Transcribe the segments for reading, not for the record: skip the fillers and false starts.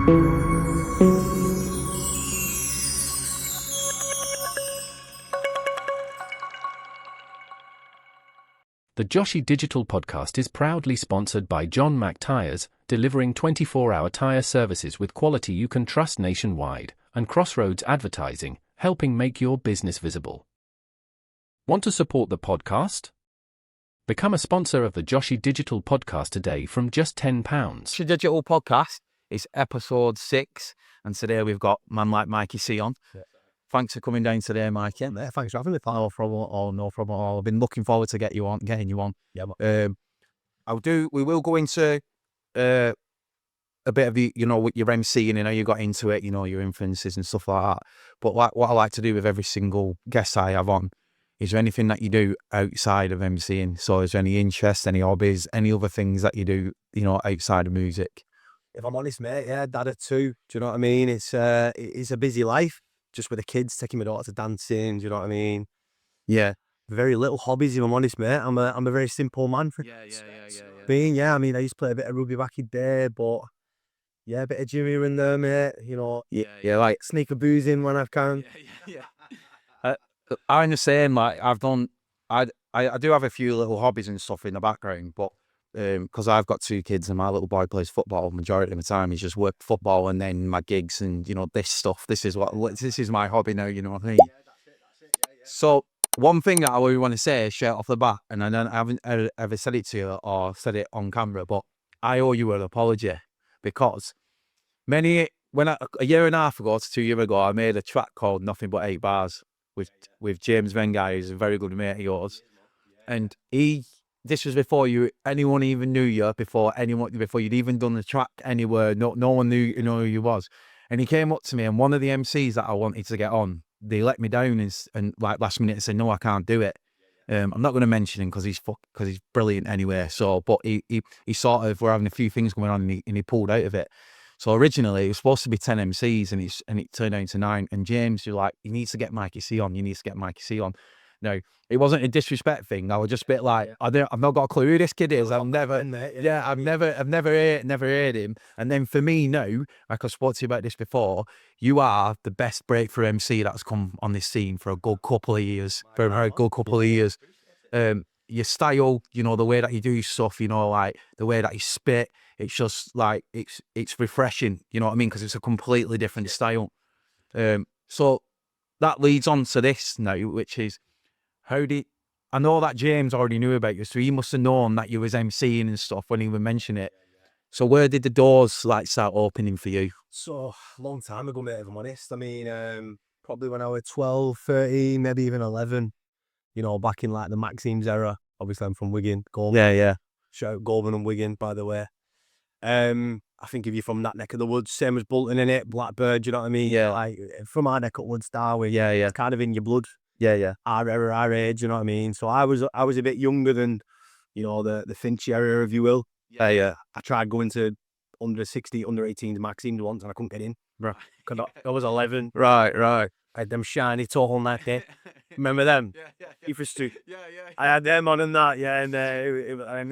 The Joshy Digital Podcast is proudly sponsored by John Mack Tires, delivering 24-hour tire services with quality you can trust nationwide, and Crossroads Advertising, helping make your business visible. Want to support the podcast? Become a sponsor of the Joshy Digital Podcast today from just £10. Joshy Digital Podcast is episode 6, and today we've got man like Mikey Cee on. Yeah. Thanks for coming down today, Mikey. Yeah, thanks for having me. No problem at all. I've been looking forward to getting you on. Yeah, we will go into a bit of what your MCing and how you got into it, your influences and stuff like that. But what I like to do with every single guest I have on, is there anything that you do outside of MCing? So is there any interests, any hobbies, any other things that you do, outside of music? If I'm honest, mate, yeah, dad at 2. Do you know what I mean? It's a busy life. Just with the kids, taking my daughter to dancing, do you know what I mean? Yeah. Very little hobbies, if I'm honest, mate. I'm a very simple man. I mean, I used to play a bit of rugby back in the day, but yeah, a bit of gym here and there, mate. Yeah, like sneak a booze in when I can. I'm the same. Like I do have a few little hobbies and stuff in the background, but because I've got 2 kids and my little boy plays football, majority of the time he's just work football and then my gigs and this stuff. This is my hobby now. You know what I mean? Yeah, that's it. Yeah. So one thing that I really want to say straight off the bat, and I haven't ever said it to you or said it on camera, but I owe you an apology because a year and a half ago to 2 years ago, I made a track called Nothing But 8 Bars with James Vengai, who's a very good mate of yours, and this was before anyone even knew you, before you'd even done the track anywhere. No one knew who you was. And he came up to me, and one of the MCs that I wanted to get on, they let me down and like last minute said, no, I can't do it. I'm not going to mention him because he's brilliant anyway. So, but he sort of, we're having a few things going on and he pulled out of it. So originally it was supposed to be 10 MCs and it turned out to 9. And James, you're like, you need to get Mikey Cee on. No, it wasn't a disrespect thing. I was just a bit like, I've not got a clue who this kid is. I've never heard him. And then for me now, like I spoke to you about this before, you are the best breakthrough MC that's come on this scene for a good couple of years. Your style, the way that you do stuff, like the way that you spit, it's just like, it's refreshing, you know what I mean? Because it's a completely different style. So that leads on to this now, which is, I know that James already knew about you, so he must have known that you was MCing and stuff when he would mention it. So where did the doors start opening for you? So, long time ago, mate, if I'm honest. I mean, probably when I was 12, 13, maybe even 11, back in like the Maxime's era. Obviously, I'm from Wigan, Goulburn. Yeah. Shout out Goulburn and Wigan, by the way. I think if you're from that neck of the woods, same as Bolton, innit? Blackbird, you know what I mean? Yeah. Like, from our neck of woods, Darwin. Yeah. It's kind of in your blood. Yeah. Our era, our age, you know what I mean? So I was a bit younger than, the Finch era, if you will. Yeah. I tried going to under 18s Maxime's once and I couldn't get in. Right. I was 11. Right. I had them shiny tall like that. Remember them? Yeah. I had them on and that, yeah. And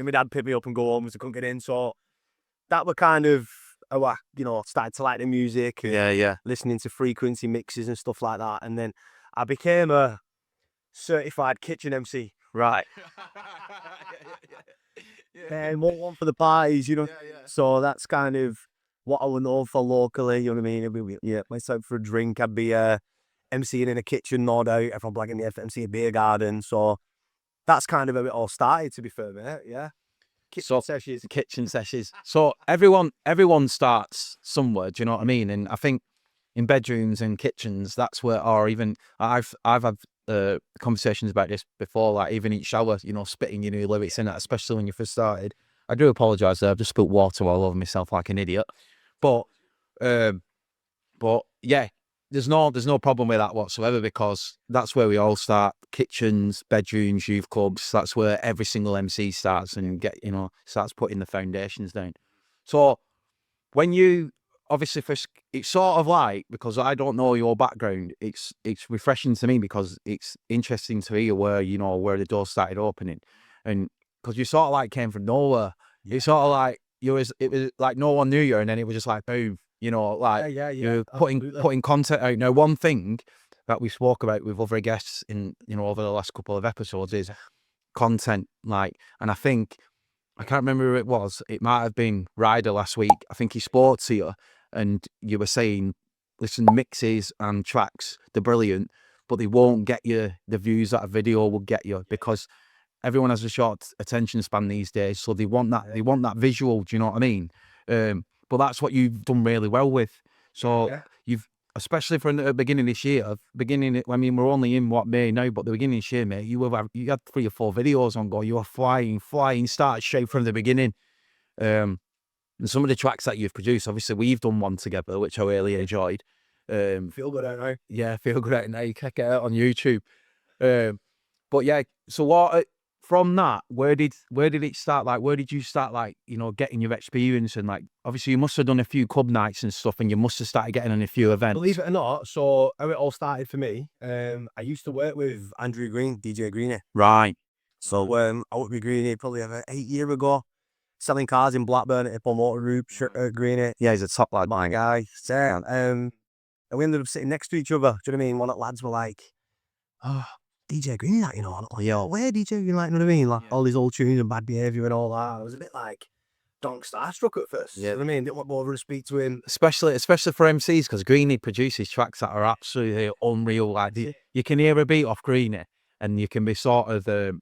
my dad picked me up and go home because I couldn't get in. So that were kind of how I, started to like the music. And listening to frequency mixes and stuff like that. And then I became a certified kitchen MC. Right. And one for the parties, So that's kind of what I would know for locally, you know what I mean? Went out for a drink, I'd be MCing in a kitchen, no doubt. If I'm blagging the FMC a beer garden. So that's kind of how it all started, to be fair, mate. Yeah. Kitchen sessions. So everyone starts somewhere, do you know what I mean? And I think in bedrooms and kitchens, that's where, or even I've had conversations about this before, like even each shower, spitting your new lyrics in it, especially when you first started. I do apologise there, I've just spilt water all over myself like an idiot. But yeah, there's no problem with that whatsoever, because that's where we all start. Kitchens, bedrooms, youth clubs, that's where every single MC starts and starts putting the foundations down. So when you obviously first, it's sort of like, because I don't know your background, it's refreshing to me because it's interesting to hear where the doors started opening, and because you sort of like came from nowhere. It's sort of like it was like no one knew you, and then it was just like boom, You know, like you're absolutely. putting content out. Now, one thing that we spoke about with other guests in, you know, over the last couple of episodes is content. Like, and I think, I can't remember who it was. It might have been Ryder last week. I think he spoke to you and you were saying, listen, mixes and tracks, they're brilliant, but they won't get you the views that a video will get you, because everyone has a short attention span these days. So they want that visual. Do you know what I mean? But that's what you've done really well with. So you've, especially from the beginning this year, I mean, we're only in May now, but the beginning of this year, mate, you had 3 or 4 videos on go. You were flying, started straight from the beginning. And some of the tracks that you've produced, obviously we've done one together, which I really enjoyed. Feel good out now. Yeah, feel good out now. You can get it out on YouTube. But yeah, so what, from that, where did it start? Like, where did you start, like, you know, getting your experience? And like, obviously you must have done a few club nights and stuff, and you must have started getting on a few events. Believe it or not, so how it all started for me, I used to work with Andrew Green, DJ Greenie. Right. So I worked with Greenie probably about 8 years ago, selling cars in Blackburn at Hippo Motor Group, Greenie. Yeah, he's a top lad, My guy. So, and we ended up sitting next to each other. Do you know what I mean? One of the lads were like, oh, DJ Greenie, that, you know. I'm like, yo, where DJ Greenie, like, you know what I mean? Like, all these old tunes and Bad Behaviour and all that. I was a bit like, donk starstruck at first. Yeah. You know what I mean? Didn't want over to speak to him. Especially for MCs, because Greenie produces tracks that are absolutely unreal. Like, you can hear a beat off Greenie, and you can be sort of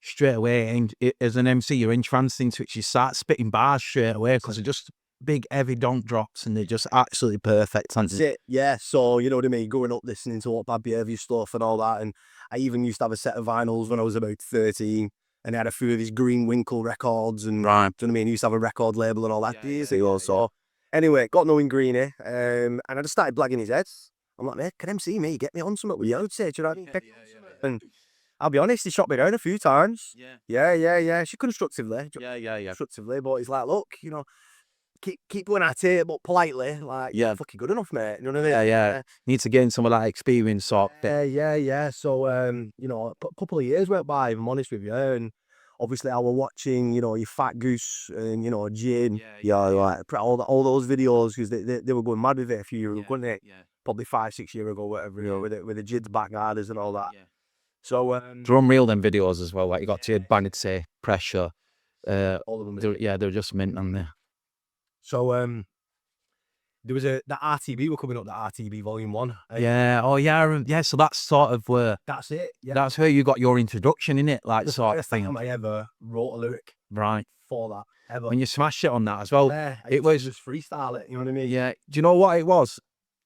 straight away, and as an MC, you're entranced into it. You start spitting bars straight away because they're just big, heavy donk drops, and they're just absolutely perfect. That's it. Yeah. So, you know what I mean? Growing up listening to all Bad Behaviour stuff and all that. And I even used to have a set of vinyls when I was about 13. And I had a few of these Green Winkle records. And, Right. do you know what I mean? I used to have a record label and all that. So, anyway, got knowing Greenie. And I just started blagging his head. I'm like, mate, can MC me? Get me on something with you. I would say, do you know what I mean? And I'll be honest, he shot me down a few times. Yeah. She constructively. Constructively. But he's like, look, you know, keep going at it, but politely, like, you're fucking good enough, mate. You know what I mean? Yeah. Need to gain some of that experience, sort of thing. Yeah. So, you know, a couple of years went by, if I'm honest with you, and obviously I was watching, you know, your Fat Goose and, you know, Jin, like all those videos, because they were going mad with it a few years ago, weren't they? Probably 5-6 years ago, whatever, you know, with the Jids backguarders and all that. So, they're unreal, them videos as well. Like, you got Jid, Banity, Pressure. all of them. They're just mint on there. So, there was the RTB were coming up, the RTB Volume 1. Yeah. So that's sort of where... That's it. Yeah. That's where you got your introduction, innit? Like, the sort of first thing. time I ever wrote a lyric Right. for that, ever. When you smashed it on that as well. Yeah, It was... just freestyle it, you know what I mean? Yeah. Do you know what it was?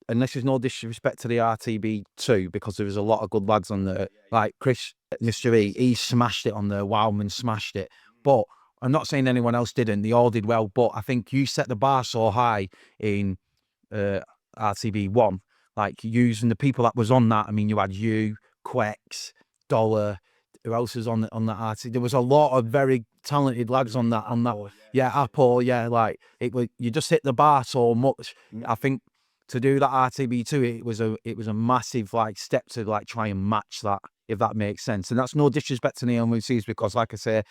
And this is no disrespect to the RTB2, because there was a lot of good lads on there. Like Chris, Mr. E, he smashed it on there. Wildman smashed it. But I'm not saying anyone else didn't. They all did well. But I think you set the bar so high in RTB1, like, using the people that was on that. I mean, you had you, Quex, Dollar. Who else was on that RTB? There was a lot of very talented lads on that. Apple. Yeah, like, it was. You just hit the bar so much. I think to do that RTB2, it was a massive, like, step to, like, try and match that, if that makes sense. And that's no disrespect to the MCs, because, like I say,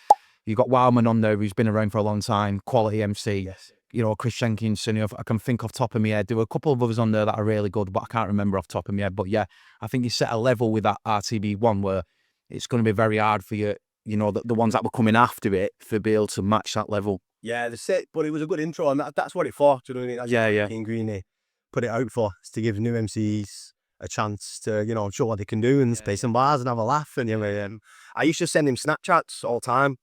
you got Wildman on there, who's been around for a long time, quality MC. Yes. You know, Chris Jenkinson, I can think off the top of my head. There were a couple of others on there that are really good, but I can't remember off the top of my head. But yeah, I think you set a level with that RTB1 where it's going to be very hard for you, you know, the ones that were coming after it, to be able to match that level. Yeah, the set, but it was a good intro, and that's what it for. Do you know what I mean? That's what King Greenie put it out for, is to give new MCs a chance to, you know, show what they can do and play some bars and have a laugh. And I used to send him Snapchats all the time.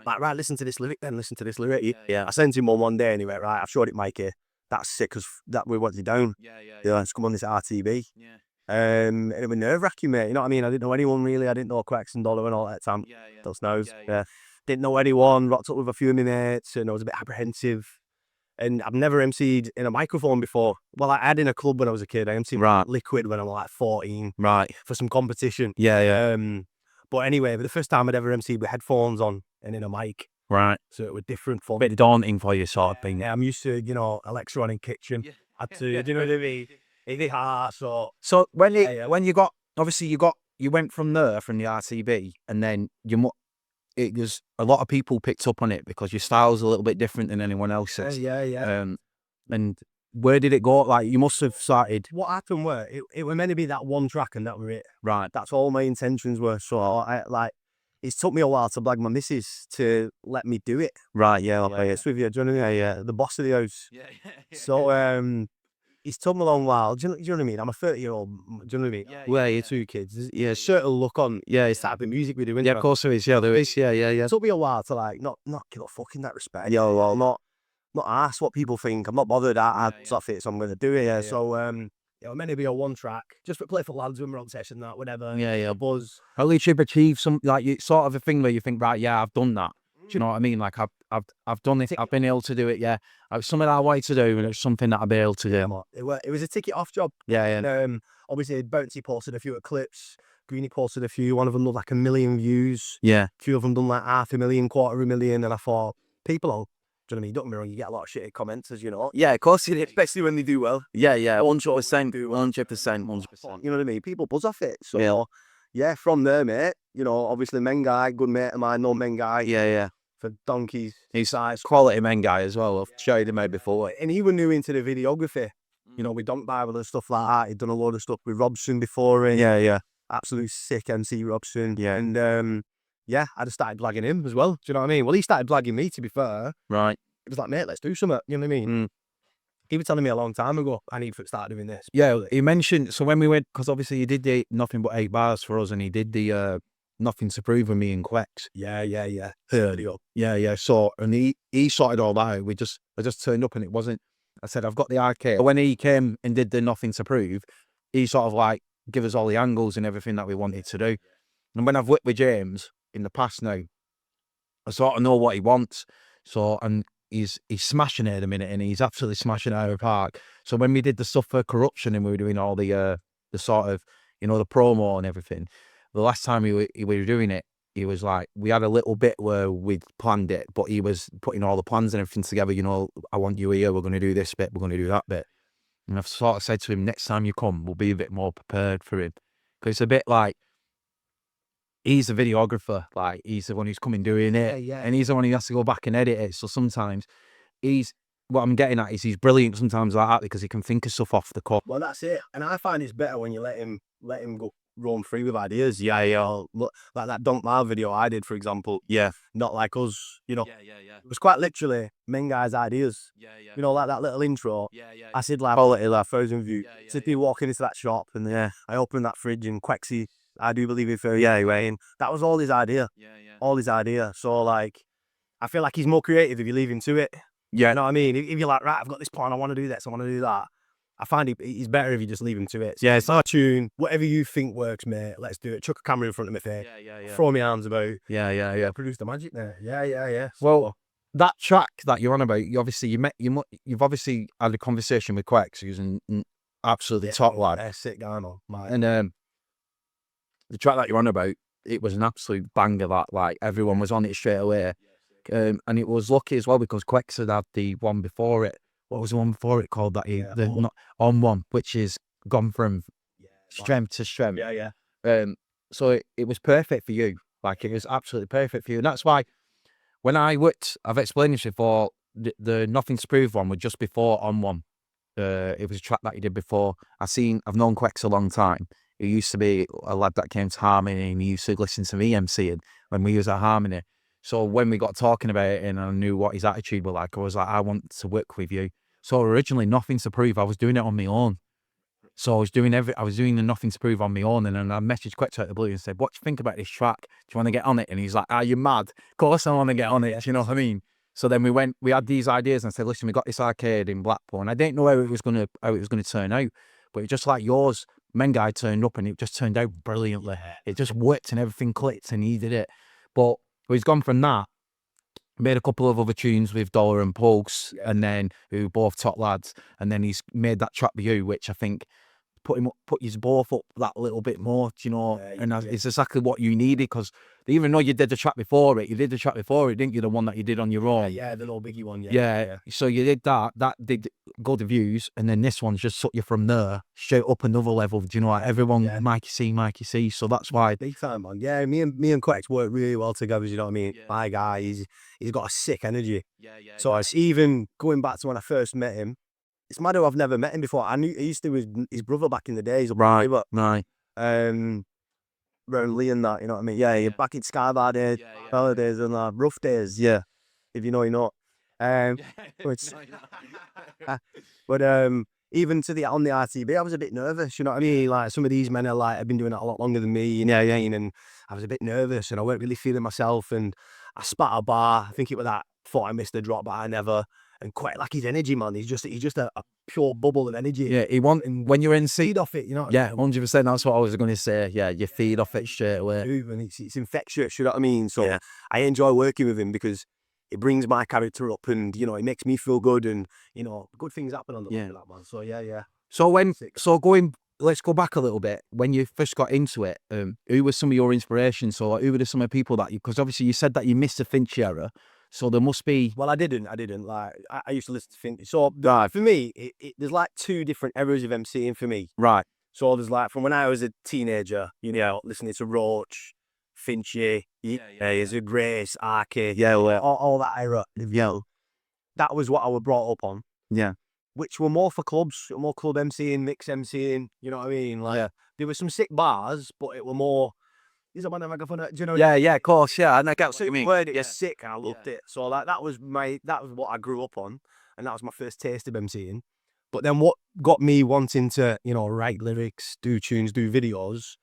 Right, listen to this lyric then, listen to this lyric. I sent him one day and he went, right, I've showed it, Mikey. That's sick, because that we want you down. Let's come on this RTB. And it was nerve-wracking, mate. You know what I mean? I didn't know anyone really. I didn't know Quex and Dollar and all that time. Those knows. Didn't know anyone. Rocked up with a few of my mates, and I was a bit apprehensive. And I've never MC'd in a microphone before. Well, I had in a club when I was a kid. I MC'd Liquid when I was like 14. Right. For some competition. Yeah. But anyway, the first time I'd ever MC'd with headphones on and in a mic. Right. So it was different for me. A bit daunting for you, sort of thing. Yeah, I'm used to, you know, Alexa on in kitchen. Do you know what I mean? It's hard, so when you got, obviously you went from there, from the RTB, and then it was a lot of people picked up on it because your style's a little bit different than anyone else's. Yeah. And where did it go? Like, you must have started. What happened were, it were meant to be that one track and that were it. Right. That's all my intentions were. So it's took me a while to blag my missus to let me do it. Right, yeah. It's with you, do you know what I mean? Yeah, the boss of the house. Yeah. So, it's took me a long while. Do you know what I mean? I'm a 30-year-old. Do you know what I mean? Yeah, Where you 2 kids. There's a certain look on. Yeah, It's type of music we do. yeah, of course there is. Yeah, there is. Yeah. It took me a while to not give a fuck in that respect. Yeah, well, not ask what people think. I'm not bothered. I stuff it, so I'm gonna do it. Yeah. So it was meant to be a one track, just for play for lads when we're on session, that whatever. Yeah. Buzz. At least you've achieved some, like, it's sort of a thing where you think, right, yeah, I've done that. Do you know what I mean? Like, I've done it. I've been able to do it. Yeah, it's something I wanted to do, and it's something that I'll be able to do. It was a ticket off job. Yeah. And obviously, Bouncy posted a few clips. Greenie posted a few. One of them done like 1 million views. Yeah. A few of them done like 500,000, 250,000. And I thought, people, do you know what I mean? Don't get me wrong, you get a lot of shitty comments, as you know. Yeah, of course you do. Especially when they do well. Yeah, 100%, 100%. You know what I mean? People buzz off it. So, yeah, from there, mate, obviously, men guy, good mate of mine, no men guy. Yeah. For donkeys. He's size. Quality men guy as well. I've showed him out before. And he was new into the videography. With Donk Bible and stuff like that. He'd done a load of stuff with Robson before. Yeah. Absolute sick MC Robson. Yeah. And I just started blagging him as well. Do you know what I mean? Well, he started blagging me, to be fair. Right. It was like, mate, let's do something. You know what I mean? He was telling me a long time ago, I need to start doing this. Yeah, he mentioned, so when we went, because obviously he did the Nothing But 8 Bars for us, and he did the Nothing to Prove with me and Quex. Yeah. Heard you. Yeah. So, and he sorted all that out. I just turned up, and it wasn't, I said, I've got the arcade. When he came and did the Nothing to Prove, he sort of like give us all the angles and everything that we wanted to do. And when I've worked with James in the past now, I sort of know what he wants. So, and he's smashing it at the minute, and he's absolutely smashing it out of the park. So when we did the stuff for Corruption and we were doing all the sort of, the promo and everything, the last time we were doing it, he was like, we had a little bit where we'd planned it, but he was putting all the plans and everything together. I want you here, we're going to do this bit, we're going to do that bit. And I've sort of said to him, next time you come, we'll be a bit more prepared for him. Because it's a bit like, he's the videographer, like, he's the one who's coming doing it. Yeah. And he's the one who has to go back and edit it. So sometimes what I'm getting at is he's brilliant sometimes like that, because he can think of stuff off the cuff. Well, that's it. And I find it's better when you let him go roam free with ideas. Yeah. Look, like that Don't Lie video I did, for example. Yeah. Not like us, Yeah. It was quite literally men guys' ideas. Yeah. Like that little intro. Yeah. I said like quality, like 1,000 views. Yeah. Me walking into that shop, and I opened that fridge, and Quexy, I do believe it for anyway. And that was all his idea. Yeah. All his idea. So like, I feel like he's more creative if you leave him to it. Yeah. You know what I mean? If you're like, right, I've got this plan, I want to do this, I want to do that. I find he's better if you just leave him to it. Yeah, it's our tune. Whatever you think works, mate, let's do it. Chuck a camera in front of my face. Yeah. Throw my arms about. Yeah. Produce the magic there. Yeah. Well, that track that you're on about, you've obviously had a conversation with Quex, who's an absolutely top lad. Yeah, sick guy, man. And the track that you're on about, it was an absolute banger. That, like, everyone was on it straight away. And it was lucky as well, because Quex had the one before it. What was the one before it called? Not on one, which is gone from strength to strength. Yeah. So it was perfect for you. Like, it was absolutely perfect for you. And that's why when I've explained this before, the Nothing to Prove one was just before On One. It was a track that he did before. I've known Quex a long time. He used to be a lad that came to Harmony, and he used to listen to me MCing when we was at Harmony. So when we got talking about it and I knew what his attitude was like, I was like, I want to work with you. So originally, Nothing to Prove, I was doing it on my own. So I was doing the Nothing to Prove on my own, and then I messaged Quex out of the blue and said, what do you think about this track? Do you want to get on it? And he's like, are you mad? Of course I want to get on it. Do you know what I mean? So then we had these ideas, and I said, listen, we got this arcade in Blackpool, and I didn't know how it was going to turn out, but it just like yours, Men Guy turned up, and it just turned out brilliantly. It just worked, and everything clicked, and he did it. But he's gone from that, made a couple of other tunes with Dollar and Pulse, and then who both top lads, and then he's made that track with you, which I think put you both up that little bit more, and it's exactly what you needed, because even though you did the track before it, didn't you? The one that you did on your own. Yeah, the little biggie one. Yeah. So you did that did good reviews, and then this one's just took you from there straight up another level. Do you know, like everyone, Mikey Cee. So that's why. Big time, man. Yeah, me and Quex work really well together. You know what I mean? My guy, he's got a sick energy. Yeah. So it's even going back to when I first met him. it's mad how I've never met him before. I used to his brother back in the days. Right. Around Lee and that, you know what I mean? Yeah, back in Skybar days, holidays and rough days. Yeah, if you know, you know. But even on the RTB, I was a bit nervous. You know what I mean? Like some of these men are like, have been doing it a lot longer than me. You know, and I was a bit nervous, and I weren't really feeling myself. And I spat a bar. I think it was that. Thought I missed a drop, but I never. And quite like his energy, man. He's just a pure bubble of energy. Yeah, when you're in seat off it, you know. Yeah, 100%. That's what I was going to say. Yeah, you feed off it straight away. And it's infectious. You know what I mean? So I enjoy working with him because it brings my character up, and you know, it makes me feel good, and you know, good things happen on the back of that, man. So yeah. Let's go back a little bit. When you first got into it, who were some of your inspirations? So who were some of the people that because obviously you said that you missed the Finch era, so there must be. Well, I didn't. Like I used to listen to Finch. So for me, there's like two different eras of MCing for me. Right. So there's like from when I was a teenager, you know, listening to Roach, Finchy, there's a Grace, Arky, all that era. That was what I was brought up on. Yeah. Which were more for clubs, more club MCing, mix MCing, you know what I mean? Like there were some sick bars, but it were more. Is a man make fun of? Do you know? Yeah, of course, yeah. And I get what you mean. It was sick, and I loved it. So like that was what I grew up on, and that was my first taste of MCing. But then what got me wanting to, you know, write lyrics, do tunes, do videos,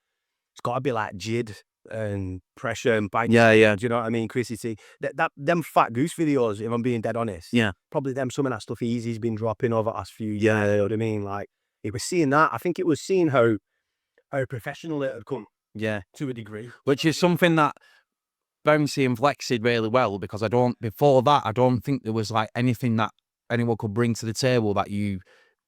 it's got to be like Jid and Pressure and Bike. Yeah. Do you know what I mean? Chrissy T. Them Fat Goose videos, if I'm being dead honest. Yeah. Probably some of that stuff Easy's been dropping over the last few years. You know what I mean? Like, it was seeing that. I think it was seeing how professional it had come. Yeah. To a degree. Which is something that Bouncy and Flex did really well, because before that, I don't think there was like anything that anyone could bring to the table that you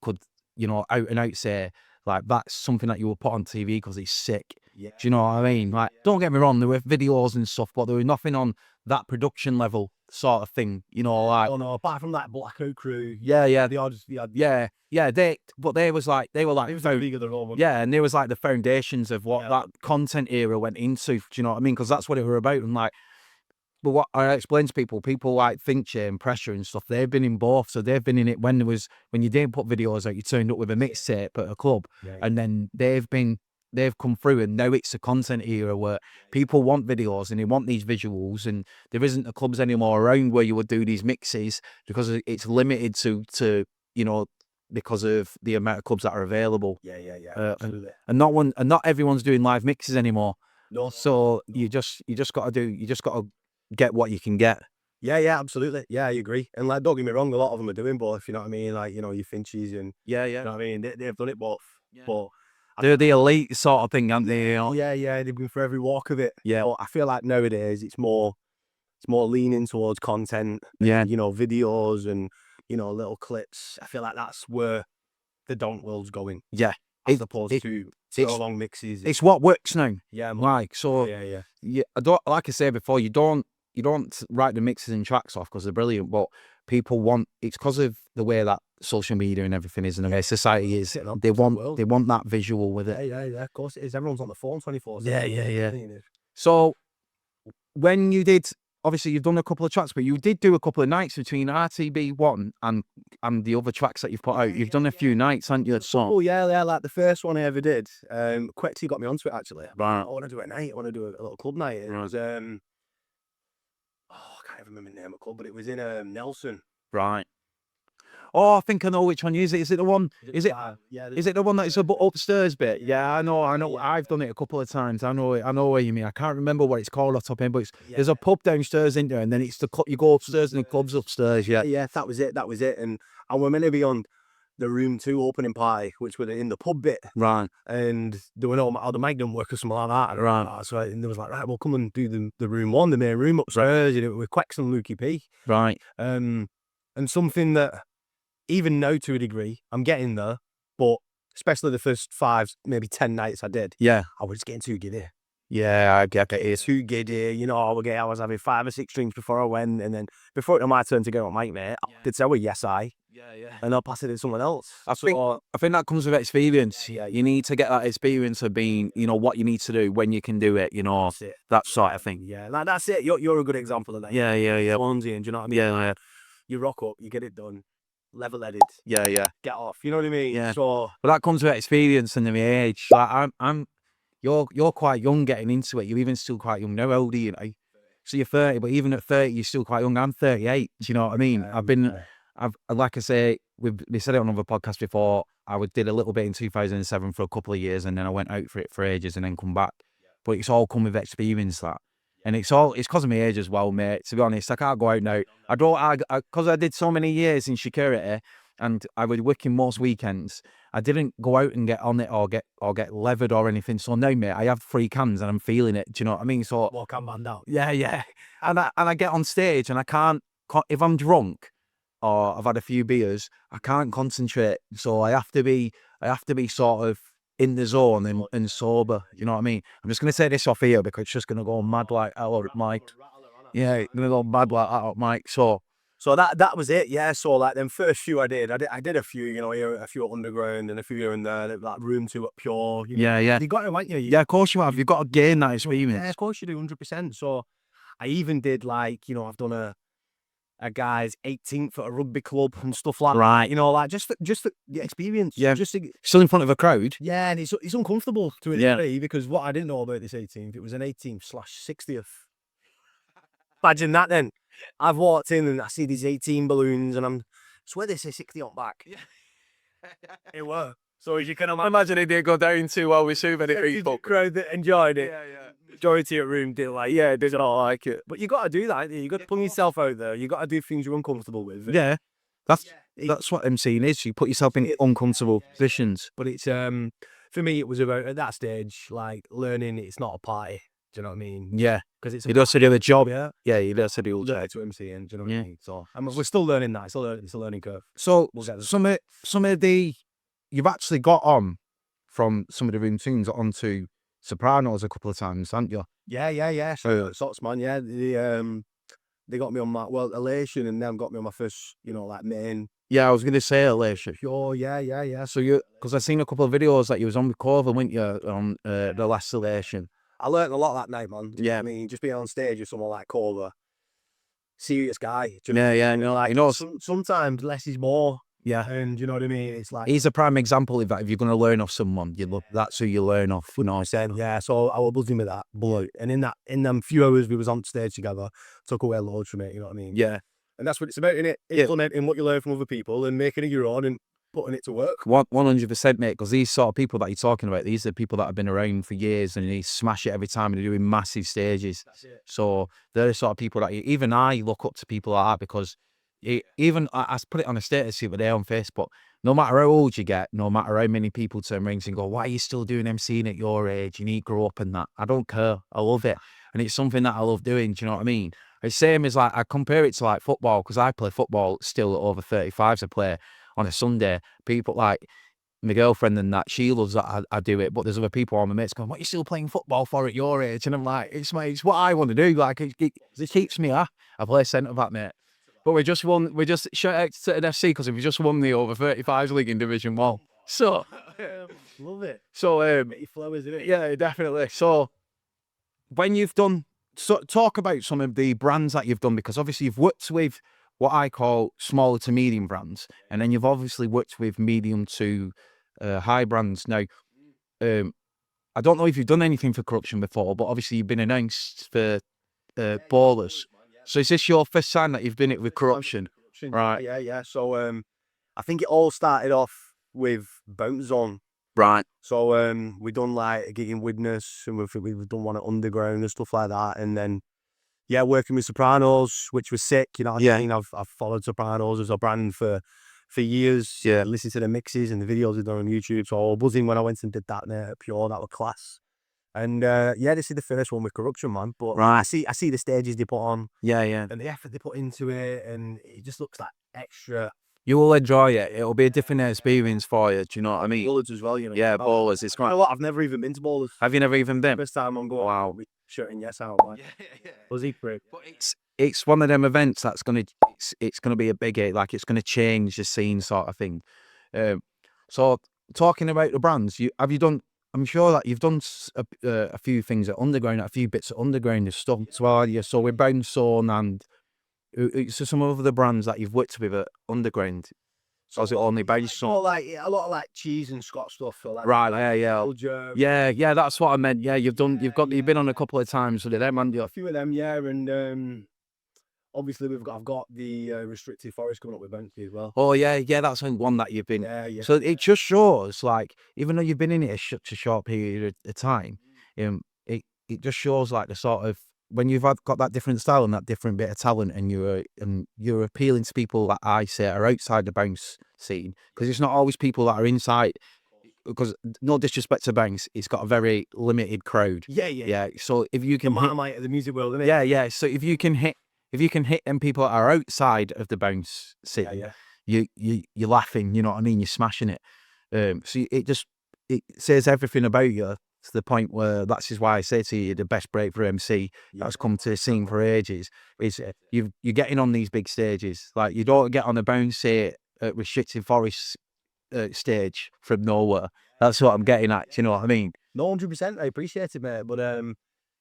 could, you know, out and out say, like, that's something that you will put on TV because it's sick. Yeah. Do you know what I mean? Like, don't get me wrong, there were videos and stuff, but there was nothing on that production level sort of thing, you know, like. Oh no, apart from that Blackout crew. Yeah. They were like, it was a league of their own. Yeah, and there was like the foundations of what that content era went into. Do you know what I mean? Because that's what it were about. And like, but what I explain to people like Finch and Pressure and stuff, they've been in both. So they've been in it when you didn't put videos out, you turned up with a mixtape at a club, and then they've come through, and now it's a content era where people want videos and they want these visuals, and there isn't the clubs anymore around where you would do these mixes because it's limited to you know, because of the amount of clubs that are available. Absolutely. And not everyone's doing live mixes anymore. No. So you just got to get what you can get. Yeah, absolutely. Yeah, I agree. And like, don't get me wrong, a lot of them are doing both. You know what I mean? Like, you know, your Finches and you know what I mean? They've done it both. Yeah. But They're the elite sort of thing, aren't they? Yeah, they've been for every walk of it. Yeah. But I feel like nowadays it's more leaning towards content. Yeah. You know, videos and, you know, little clips. I feel like that's where the Don't World's going. Yeah. As opposed to so long mixes. It's what works now. Yeah. Like, so. Yeah. I don't, like I said before, you don't write the mixes and tracks off because they're brilliant, but people want, it's because of the way that social media and everything is and the way society is. They want that visual with it. Yeah, of course it is. Everyone's on the phone 24/7. Yeah. So when you did, obviously you've done a couple of tracks, but you did do a couple of nights between RTB1 and the other tracks that you've put out. You've done a few nights, haven't you? So. Oh yeah, like the first one I ever did. Quetty got me onto it actually. Right. I want to do it at night. I want to do a little club night. It was I can't even remember the name of the club, but it was in Nelson. Right. Oh, I think I know which one. Is it the one? Is it the one that is upstairs bit? Yeah, I know. I've done it a couple of times. I know what you mean. I can't remember what it's called off the top end, but there's a pub downstairs in there, and then it's you go upstairs and the club's upstairs. Yeah, that was it. And we're meant to be on the Room 2 opening party, which were in the pub bit. Right. And there were the mic didn't work or something like that. Right. So there was like, right, we'll come and do the Room 1, the main room upstairs, you know, with Quex and Lukey P. Right. And something that, even now to a degree, I'm getting there, but especially the first 5, maybe 10 nights I did. Yeah. I was getting too giddy. Yeah, I get it. Too giddy, you know, I was having 5 or 6 drinks before I went, and then before it was my turn to go on mic, mate, I did say, well, yes, I. Yeah. And I'll pass it to someone else. I think that comes with experience. Yeah, you need to get that experience of being, you know, what you need to do when you can do it, you know, that sort of thing. Yeah, like that's it. You're a good example of that. Yeah. Swansea, and do you know what I mean? Yeah. You rock up, you get it done. level-headed. Yeah. Get off. You know what I mean? Yeah. So But that comes with experience and the age. Like you're quite young getting into it. You're even still quite young. How old are you? So you're 30, but even at 30, you're still quite young. I'm 38. Do you know what I mean? I've like I say, we said it on another podcast before. Did a little bit in 2007 for a couple of years, and then I went out for it for ages, and then come back. But it's all come with experience, that, and it's because of my age as well, mate. To be honest, I can't go out now. I don't, because I did so many years in security, and I was working most weekends. I didn't go out and get on it or get levered or anything. So now, mate, I have 3 cans and I'm feeling it. Do you know what I mean? So more can man down. yeah, and I get on stage and I can't if I'm drunk or I've had a few beers, I can't concentrate. So I have to be sort of in the zone and sober. You know what I mean? I'm just gonna say this off here because it's just gonna go mad like out Mike. Yeah, it's gonna go mad like out Mike. So that was it. Yeah. So like them first few I did a few, you know, here, a few at Underground and a few here and there. Like Room 2 at Pure. You know. yeah. You got to, haven't you? Yeah, of course you have. You've got to gain that experience. Yeah, of course you do, 100%. So I even did, like, you know, I've done a guy's 18th at a rugby club and stuff like Right. that. You know, like just the experience. Yeah. Just Still in front of a crowd. yeah, and it's uncomfortable to a degree because what I didn't know about this 18th, it was an 18th/60th. Imagine that then. I've walked in and I see these 18 balloons and I swear they say 60 on back. It were. So as you can Imagine it did go down too well with so many people. crowd that enjoyed it. Yeah. Majority of room did like, yeah, they don't like it. But you got to do that. You got to put yourself out there. You got to do things you're uncomfortable with. Yeah. That's what MCing is. You put yourself in uncomfortable positions. But it's for me, it was about at that stage, like learning it's not a party. Do you know what I mean? Yeah. Because it's He does to do the job. yeah. Yeah, he does to do all To job. MCing. Do you know what Yeah. I mean? So we're still learning that. It's a learning curve. So We'll get there. some of the you've actually got on from some of the routines onto Sopranos a couple of times, haven't you? Yeah. So sorts, man. Yeah, they got me on my Elation, and then got me on my first, you know, like main. Yeah, I was gonna say Alicia. Pure, yeah. So because I seen a couple of videos that you was on with Corva, weren't you, on the last Elation? I learned a lot that night, man. Yeah. I mean, just being on stage with someone like Corva, serious guy. Yeah. You know, like You know, sometimes less is more. yeah. And you know what I mean? It's like He's a prime example of that. If you're going to learn off someone, that's who you learn off. You know, yeah. So I was buzzing with that, but and in them few hours we was on stage together, took away loads from it. You know what I mean? yeah. And that's what it's about, innit? Implementing what you learn from other people and making it your own and putting it to work. 100%, mate. Because these sort of people that you're talking about, these are people that have been around for years and they smash it every time and they're doing massive stages. That's it. So they're the sort of people that even I look up to people like that because I put it on a status the other day on Facebook. No matter how old you get, no matter how many people turn around and go, "Why are you still doing MCing at your age? You need to grow up and that." I don't care. I love it, and it's something that I love doing. Do you know what I mean? It's same as like I compare it to like football because I play football still at over 35s. I play on a Sunday. People like my girlfriend and that, she loves that I do it, but there's other people on my mates going, "What are you still playing football for at your age?" And I'm like, it's what I want to do. Like it keeps me up. I play centre back, mate. But we just shout out to an FC because we just won the over 35s league in Division 1. So Love it. So Flow, isn't it? yeah, definitely. So when you've done, talk about some of the brands that you've done, because obviously you've worked with what I call smaller to medium brands, and then you've obviously worked with medium to high brands. Now, I don't know if you've done anything for Corruption before, but obviously you've been announced for Ballers. So is this your first time that you've been with Corruption? Right. Yeah. So I think it all started off with Bounce Zone. Right. So we done like a gig in Widnes, and we've done one at Underground and stuff like that, and then working with Sopranos, which was sick. You know, I've followed Sopranos as a brand for years. Yeah. Listened to the mixes and the videos they've done on YouTube. So I was buzzing when I went and did that there at Pure. That was class. And this is the first one with Corruption, man. But right. I see the stages they put on. Yeah. And the effort they put into it, and it just looks like extra. You will enjoy it. It'll be a different experience for you. Do you know what I mean? Ballers as well, you know. Yeah, Ballers. It's great. You know what? I've never even been to Ballers. Have you never even been? First time I'm going. Wow. Shouting yes out, man. Yeah. Buzzy prick. But it's one of them events that's gonna be a big hit. Like it's gonna change the scene, sort of thing. So talking about the brands, have you done? I'm sure that you've done a few things at Underground, a few bits at Underground and stuff as well. Yeah. So with Bounce Zone and so some of the brands that you've worked with at Underground. Or is it only based Well, on? like a lot of like cheese and Scott stuff. So like Right, yeah. Belgium. Yeah, that's what I meant. Yeah, you've been on a couple of times with them, haven't you? A few of them, yeah, and obviously I've got the restricted forest coming up with Bounty as well. Oh yeah, that's one that you've been. Yeah. So it just shows, like, even though you've been in it such a short period of time, it just shows like the sort of when you've got that different style and that different bit of talent, and you're appealing to people that I say are outside the bounce scene, because it's not always people that are inside. Because no disrespect to Banks, it's got a very limited crowd. Yeah. So if you can hit, Marmite of the music world, isn't it? yeah. So if you can hit them people that are outside of the bounce scene, you're laughing. You know what I mean? You're smashing it. So it says everything about you to the point where that's just why I say to you, the best breakthrough MC that's come to the scene for ages is you're getting on these big stages. Like, you don't get on a bounce at restricted forest stage from nowhere. That's what I'm getting at. Do you know what I mean? No, 100%. I appreciate it, mate. But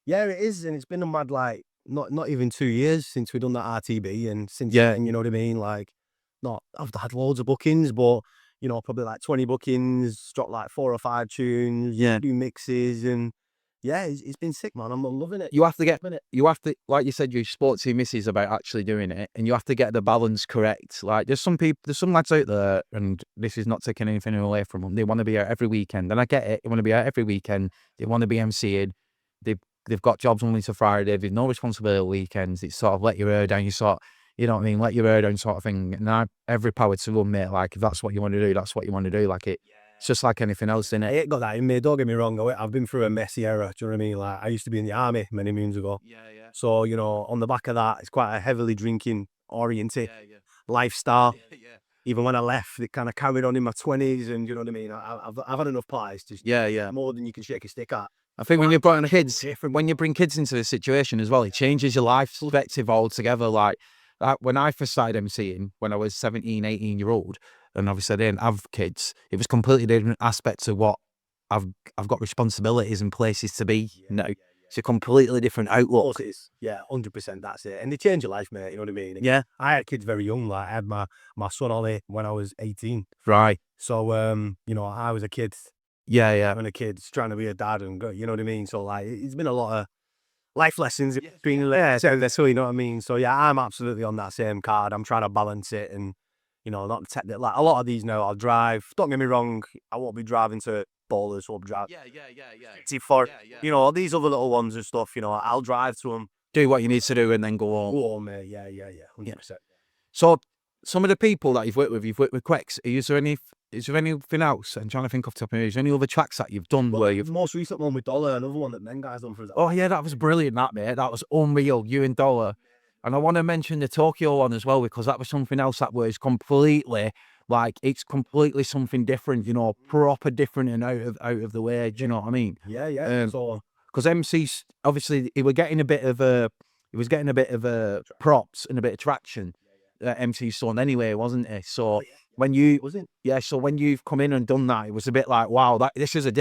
yeah, it is, and it's been a mad like not even 2 years since we done that RTB, and since then, you know what I mean. Like, I've had loads of bookings, but you know, probably like 20 bookings, dropped like 4 or 5 tunes, do mixes, and yeah, it's been sick, man. I'm loving it. You have to, like you said, you spoke to your missus about actually doing it, and you have to get the balance correct. Like, there's some lads out there, and this is not taking anything away from them. They want to be out every weekend, and I get it. They want to be out every weekend. They want to be MCing. They've got jobs Monday to Friday. There's no responsibility at weekends. It's sort of let your hair down. You know what I mean? Let your hair down sort of thing. And every power to them, mate. Like, if that's what you want to do, that's what you want to do. Like, it's just like anything else, innit? I ain't got that in me. Don't get me wrong. I've been through a messy era. Do you know what I mean? Like, I used to be in the army many moons ago. Yeah. So, you know, on the back of that, it's quite a heavily drinking oriented lifestyle. Yeah. Even when I left, it kind of carried on in my 20s, and you know what I mean? I've had enough pies to more than you can shake a stick at. I think when you bring kids, into the situation as well, it changes your life perspective altogether. Like when I first started MCing, when I was 17, 18-year-old, and obviously I didn't have kids, it was completely different aspects of what I've got responsibilities and places to be now. It's a completely different outlook. It is. Yeah, 100%. That's it. And they change your life, mate. You know what I mean? Yeah. I had kids very young. Like, I had my son Ollie when I was 18. Right. So, you know, I was a kid. Yeah. Having a kid, trying to be a dad, and go, you know what I mean? So, like, it's been a lot of life lessons between so you know what I mean? So, yeah, I'm absolutely on that same card. I'm trying to balance it, and, you know, not take that. Like, a lot of these now, I'll drive. Don't get me wrong, I won't be driving to Bowlers, so I'll drive. For, you know, these other little ones and stuff, you know, I'll drive to them. Do what you need to do and then go home. Go home, mate. Yeah. 100%. So, some of the people that you've worked with Quex. Is there anything else? I'm trying to think off the top of my head. Is there any other tracks that you've done where you've... The most recent one with Dollar, another one that Men Guys done for us. Oh yeah, that was brilliant, that, mate. That was unreal, you and Dollar. And I want to mention the Tokyo one as well, because that was something else that was completely, like, it's completely something different, you know, proper different and out of the way. Do you know what I mean? Yeah. So, because MC's obviously he was getting a bit of props and a bit of traction. MC's son anyway, wasn't he? So when you've come in and done that, it was a bit like, wow, this is a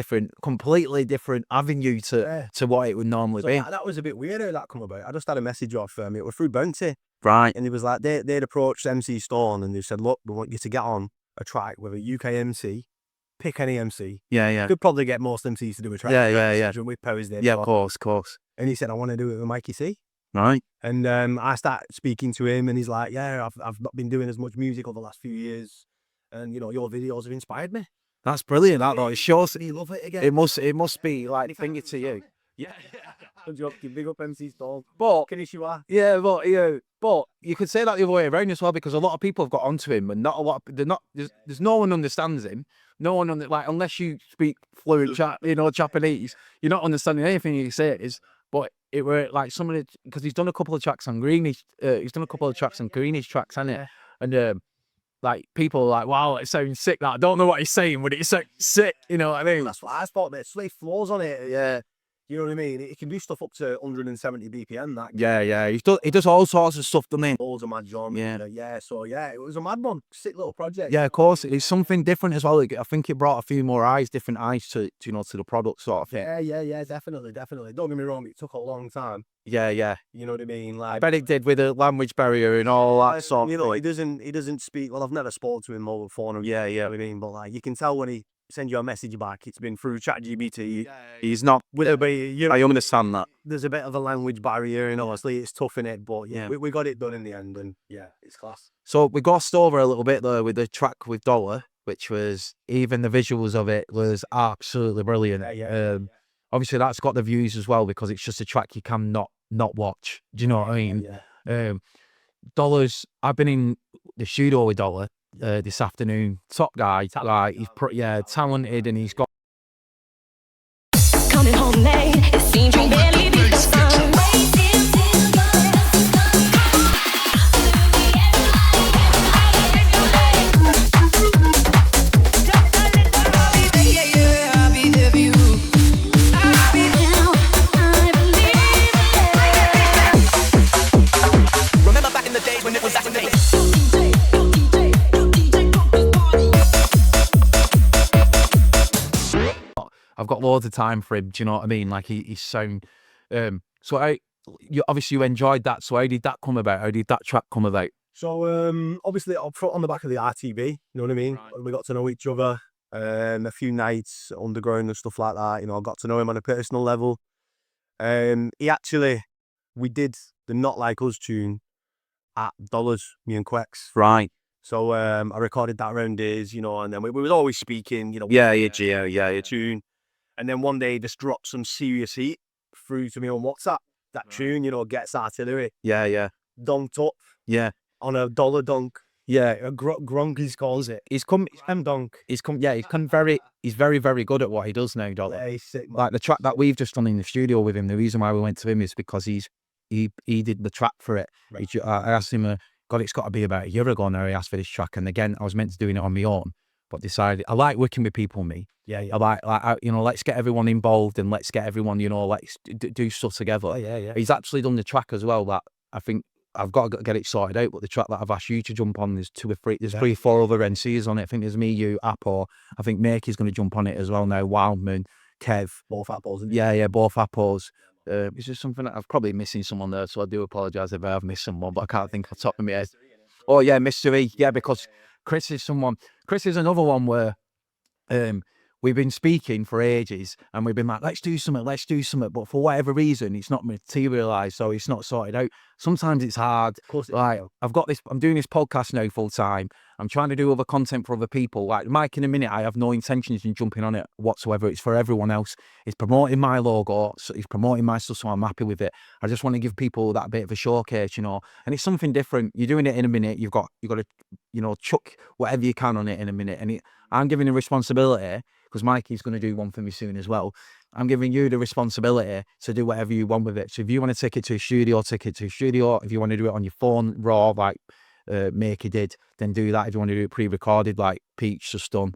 completely different avenue to what it would normally be. That was a bit weird how that come about. I just had a message off it was through Bounty. Right. And it was like they'd approached MC Stone, and they said, look, we want you to get on a track with a UK MC. Pick any MC. Yeah. Could probably get most MCs to do a track. Yeah. With Powers there. Yeah, of course. And he said, I want to do it with Mikey Cee. Right. And I started speaking to him, and he's like, yeah, I've not been doing as much music over the last few years, and you know, your videos have inspired me. That's brilliant, that though. It shows you love it again. It must be like finger to you. Yeah. Big up MC Stone. But Konnichiwa. Yeah, but you could say that the other way around as well, because a lot of people have got onto him, and not a lot. There's no one understands him. No one unless you speak fluent Japanese, you're not understanding anything he says. But it were like because he's done a couple of tracks on Greenish. He's done a couple of tracks on Greenish tracks, hasn't it? And like people are like, wow, it sounds sick. That I don't know what he's saying, but it sounds sick. You know what I mean? That's what I thought. Mate, Slave flows on it. Yeah. You know what I mean? It can do stuff up to 170 BPM. That Yeah. He does all sorts of stuff, doesn't he? loads of mad John. Yeah. So yeah, it was a mad one. Sick little project. Yeah, of course. It's something different as well. I think it brought a few more eyes, different eyes to the product sort of thing. Yeah, definitely. Don't get me wrong, it took a long time. Yeah. You know what I mean? I Like, bet it did with the language barrier and all that sort you of know, thing. he doesn't speak. Well, I've never spoken to him over the phone. Yeah. You know what I mean? But like, you can tell when he sends you a message back, it's been through ChatGPT. He's not. I understand that. There's a bit of a language barrier, and obviously it's tough in it. But Yeah. we got it done in the end, and yeah, it's class. So we glossed over a little bit though with the track with Dollar, which was even the visuals of it was absolutely brilliant. Obviously that's got the views as well because it's just a track you can not watch. Do you know what I mean? Dollar's. I've been in the studio with Dollar this afternoon. Top guy, like he's talented and he's got. Coming home late, it seems you barely beat the sun. Remember back in the days when it was activate. I've got loads of time for him. Do you know what I mean? Like he's sound. So you enjoyed that. So how did that come about? How did that track come about? So obviously up front on the back of the RTV, you know what I mean? Right. We got to know each other, a few nights underground and stuff like that. You know, I got to know him on a personal level. We did the Not Like Us tune at Dollars, me and Quex. Right. So I recorded that around days, you know, and then we was always speaking, you know. Yeah. Tune. And then one day he just dropped some serious heat through to me on WhatsApp. That tune, you know, Gets Artillery, Yeah. dunked up Yeah. on a dollar dunk. Yeah, Gronk he calls it. He's come. Dunk. He's come. Yeah. He's very, very good at what he does now, Dollar. Yeah, he's sick, man. Like the track that we've just done in the studio with him. The reason why we went to him is because he did the track for it. Right. I asked him, God, it's got to be about a year ago now. He asked for this track, and again, I was meant to doing it on my own, but decided I like working with people. Yeah. I like let's get everyone involved and let's get everyone, let's do stuff together. Oh, yeah. He's actually done the track as well. That I think I've got to get it sorted out. But the track that I've asked you to jump on, there's 3, 4 other NCs on it. I think there's me, you, Apple. I think Mikey's going to jump on it as well now. Wildman, Kev, Both apples. yeah, both Apples. It's just something that I've probably missing someone there, so I do apologise if I have missed someone, but I can't think off the top of my head. Oh yeah, Mystery, yeah, because Chris is another one where we've been speaking for ages and we've been like, let's do something, but for whatever reason, it's not materialised, so it's not sorted out. Sometimes it's hard. Of course, Like I'm doing this podcast now full time. I'm trying to do other content for other people. Like Mike, in a minute, I have no intentions in jumping on it whatsoever. It's for everyone else. It's promoting my logo. So it's promoting my stuff, so I'm happy with it. I just want to give people that bit of a showcase, and it's something different. You're doing it in a minute. You've got to, chuck whatever you can on it in a minute. And I'm giving the responsibility, because Mikey's going to do one for me soon as well. I'm giving you the responsibility to do whatever you want with it. So if you want to take it to a studio, take it to a studio. If you want to do it on your phone, raw, like Makey did, then do that. If you want to do it pre-recorded, like Peach just done,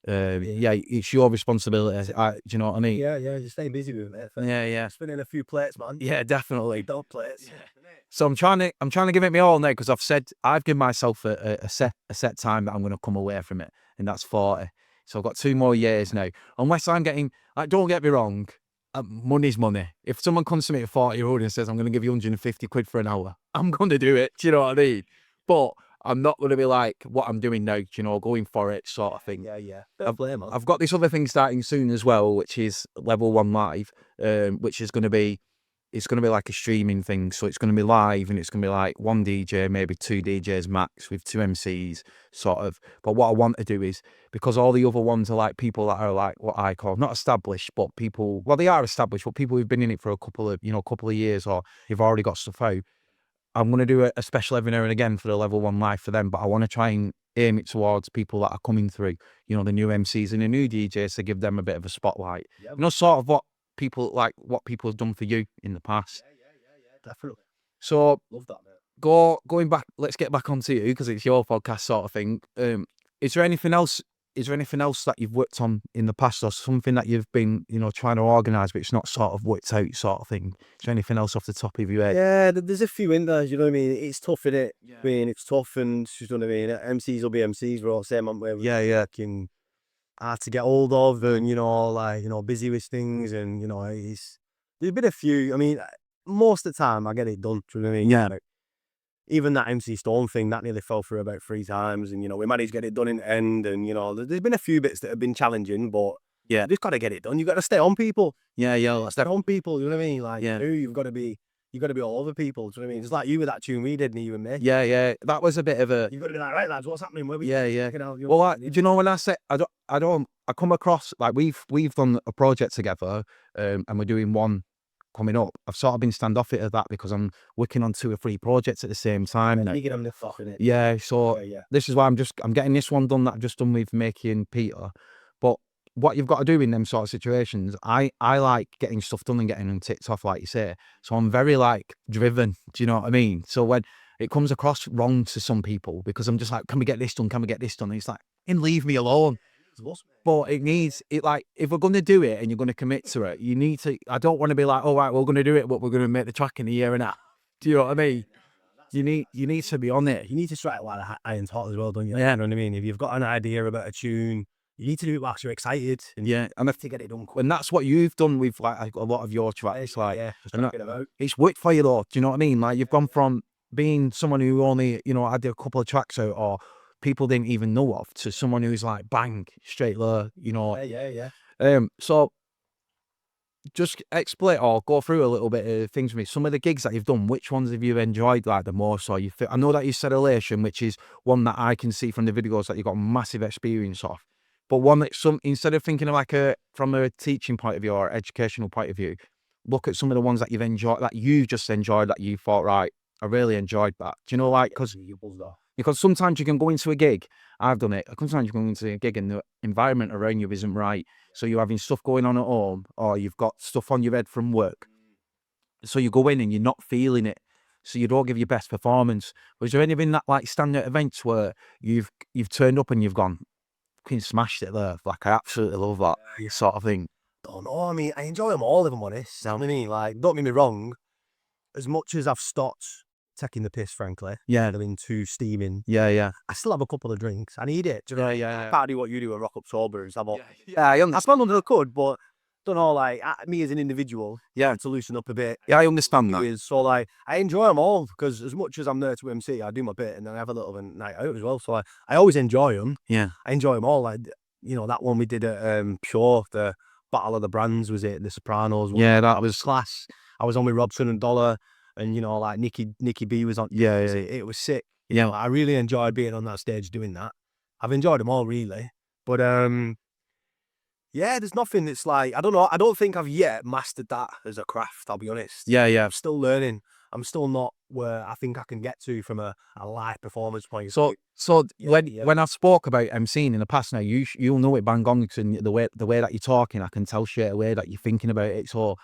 it's your responsibility. Do you know what I mean? Yeah, just stay busy with it. Yeah. Spinning a few plates, man. Yeah, definitely. Dog plates. So I'm trying to give it me all now, because I've given myself a set time that I'm going to come away from it, and that's 40. So I've got 2 more years now. Unless I'm getting, like, don't get me wrong, money's money. If someone comes to me at 40-year-old and says, I'm going to give you 150 quid for an hour, I'm going to do it. Do you know what I mean? But I'm not going to be like what I'm doing now, going for it sort of thing. Yeah. I've I've got this other thing starting soon as well, which is Level 1 Live, which is going to be, it's going to be like a streaming thing. So it's going to be live, and it's going to be like 1 DJ, maybe 2 DJs max, with 2 MCs sort of. But what I want to do is, because all the other ones are like people that are like what I call not established, but people, well, they are established, but people who've been in it for a couple of years, or you've already got stuff out. I'm going to do a special every now and again for the Level 1 Live for them, but I want to try and aim it towards people that are coming through, the new MCs and the new DJs, to give them a bit of a spotlight. Sort of what people have done for you in the past. Yeah, definitely. So Love that, mate. going back, let's get back onto you, because it's your podcast sort of thing. Is there anything else is there anything else that you've worked on in the past, or something that you've been, trying to organise, but it's not sort of worked out, sort of thing? Is there anything else off the top of your head? Yeah, there's a few in there, you know what I mean? It's tough, innit? I mean, it's tough, and you know what I mean? MCs will be MCs, we're all the same, aren't we? Yeah. Fucking hard to get hold of, and, busy with things, and, there's been a few, I mean, most of the time I get it done, do you know what I mean? Yeah. Like, even that MC Storm thing, that nearly fell through about 3 times, and, we managed to get it done in the end, and, there's been a few bits that have been challenging, but Yeah. you just got to get it done. You got to stay on people. Yeah, Stay on people, you know what I mean? Like, Yeah. you've got to be all over people, do you know what I mean? It's like you with that tune we did, and you and me. Yeah. That was a bit of a... You've got to be like, right, lads, what's happening? Where we Yeah. fucking hell, Well, do you know, when I say I come across, like, we've done a project together, and we're doing one coming up. I've sort of been standoffish at that because I'm working on 2 or 3 projects at the same time. you get them the fuck in it. Yeah, so this is why I'm getting this one done that I've just done with Mikey and Peter. But what you've got to do in them sort of situations, I like getting stuff done and getting them ticked off, like you say. So I'm very, like, driven. Do you know what I mean? So when it comes across wrong to some people, because I'm just like, can we get this done? Can we get this done? And it's like, and leave me alone. But like, if we're going to do it and you're going to commit to it, you need to, I don't want to be like, all right, we're going to do it, but we're going to make the track in a year and a half. Do you know what I mean? You need to be on it. You need to strike while the iron's hot as well, don't you? Yeah. You know what I mean? If you've got an idea about a tune, you need to do it whilst you're excited. And Yeah, and to get it done quick. and that's what you've done with, like, a lot of your tracks. Like, just and knock it about. it's worked for you, though. Do you know what I mean? Like, you've gone from being someone who only, had a couple of tracks out, or people didn't even know of, to someone who's like, bang, straight there, Yeah. So just explain or go through a little bit of things with me. Some of the gigs that you've done, which ones have you enjoyed, like, the most? Or I know that you said Elation, which is one that I can see from the videos that you've got massive experience of. But one that instead of thinking of, like, from a teaching point of view or educational point of view, look at some of the ones that you've enjoyed, that you just enjoyed, that you thought, right, I really enjoyed that. Do you know, like, because sometimes you can go into a gig, I've done it, sometimes you can go into a gig and the environment around you isn't right. So you're having stuff going on at home, or you've got stuff on your head from work. So you go in and you're not feeling it. So you don't give your best performance. Was there anything that, like, standout events where you've turned up and you've gone, fucking smashed it there? Like, I absolutely love that sort of thing. Don't know. I mean, I enjoy them all, if I'm honest. You know what I mean? Like, don't get me wrong. As much as I've stopped taking the piss, frankly, Yeah. I've been too steaming. Yeah. I still have a couple of drinks. I need it. Do you know? Yeah. I can't do what you do and rock up sober and have all. Yeah, I I understand. suppose I could, but don't know. Like, me as an individual, Yeah. to loosen up a bit. Yeah, I understand that. So, like, I enjoy them all, because as much as I'm there to MC, I do my bit, and then I have a little bit of a night out as well. So I always enjoy them. Yeah. I enjoy them all. Like, that one we did at Pure, the Battle of the Brands, was it? The Sopranos one. Yeah, that was Class. I was on with Robson and Dollar, and like Nikki B was on. Yeah. It was sick. Yeah. I really enjoyed being on that stage doing that. I've enjoyed them all, really. But yeah, there's nothing that's like, I don't know. I don't think I've yet mastered that as a craft, I'll be honest. Yeah. I'm still learning. I'm still not where I think I can get to from a live performance point of So view. when I spoke about MCing in the past, now you'll know it bang on, and the way that you're talking, I can tell straight away that you're thinking about it. So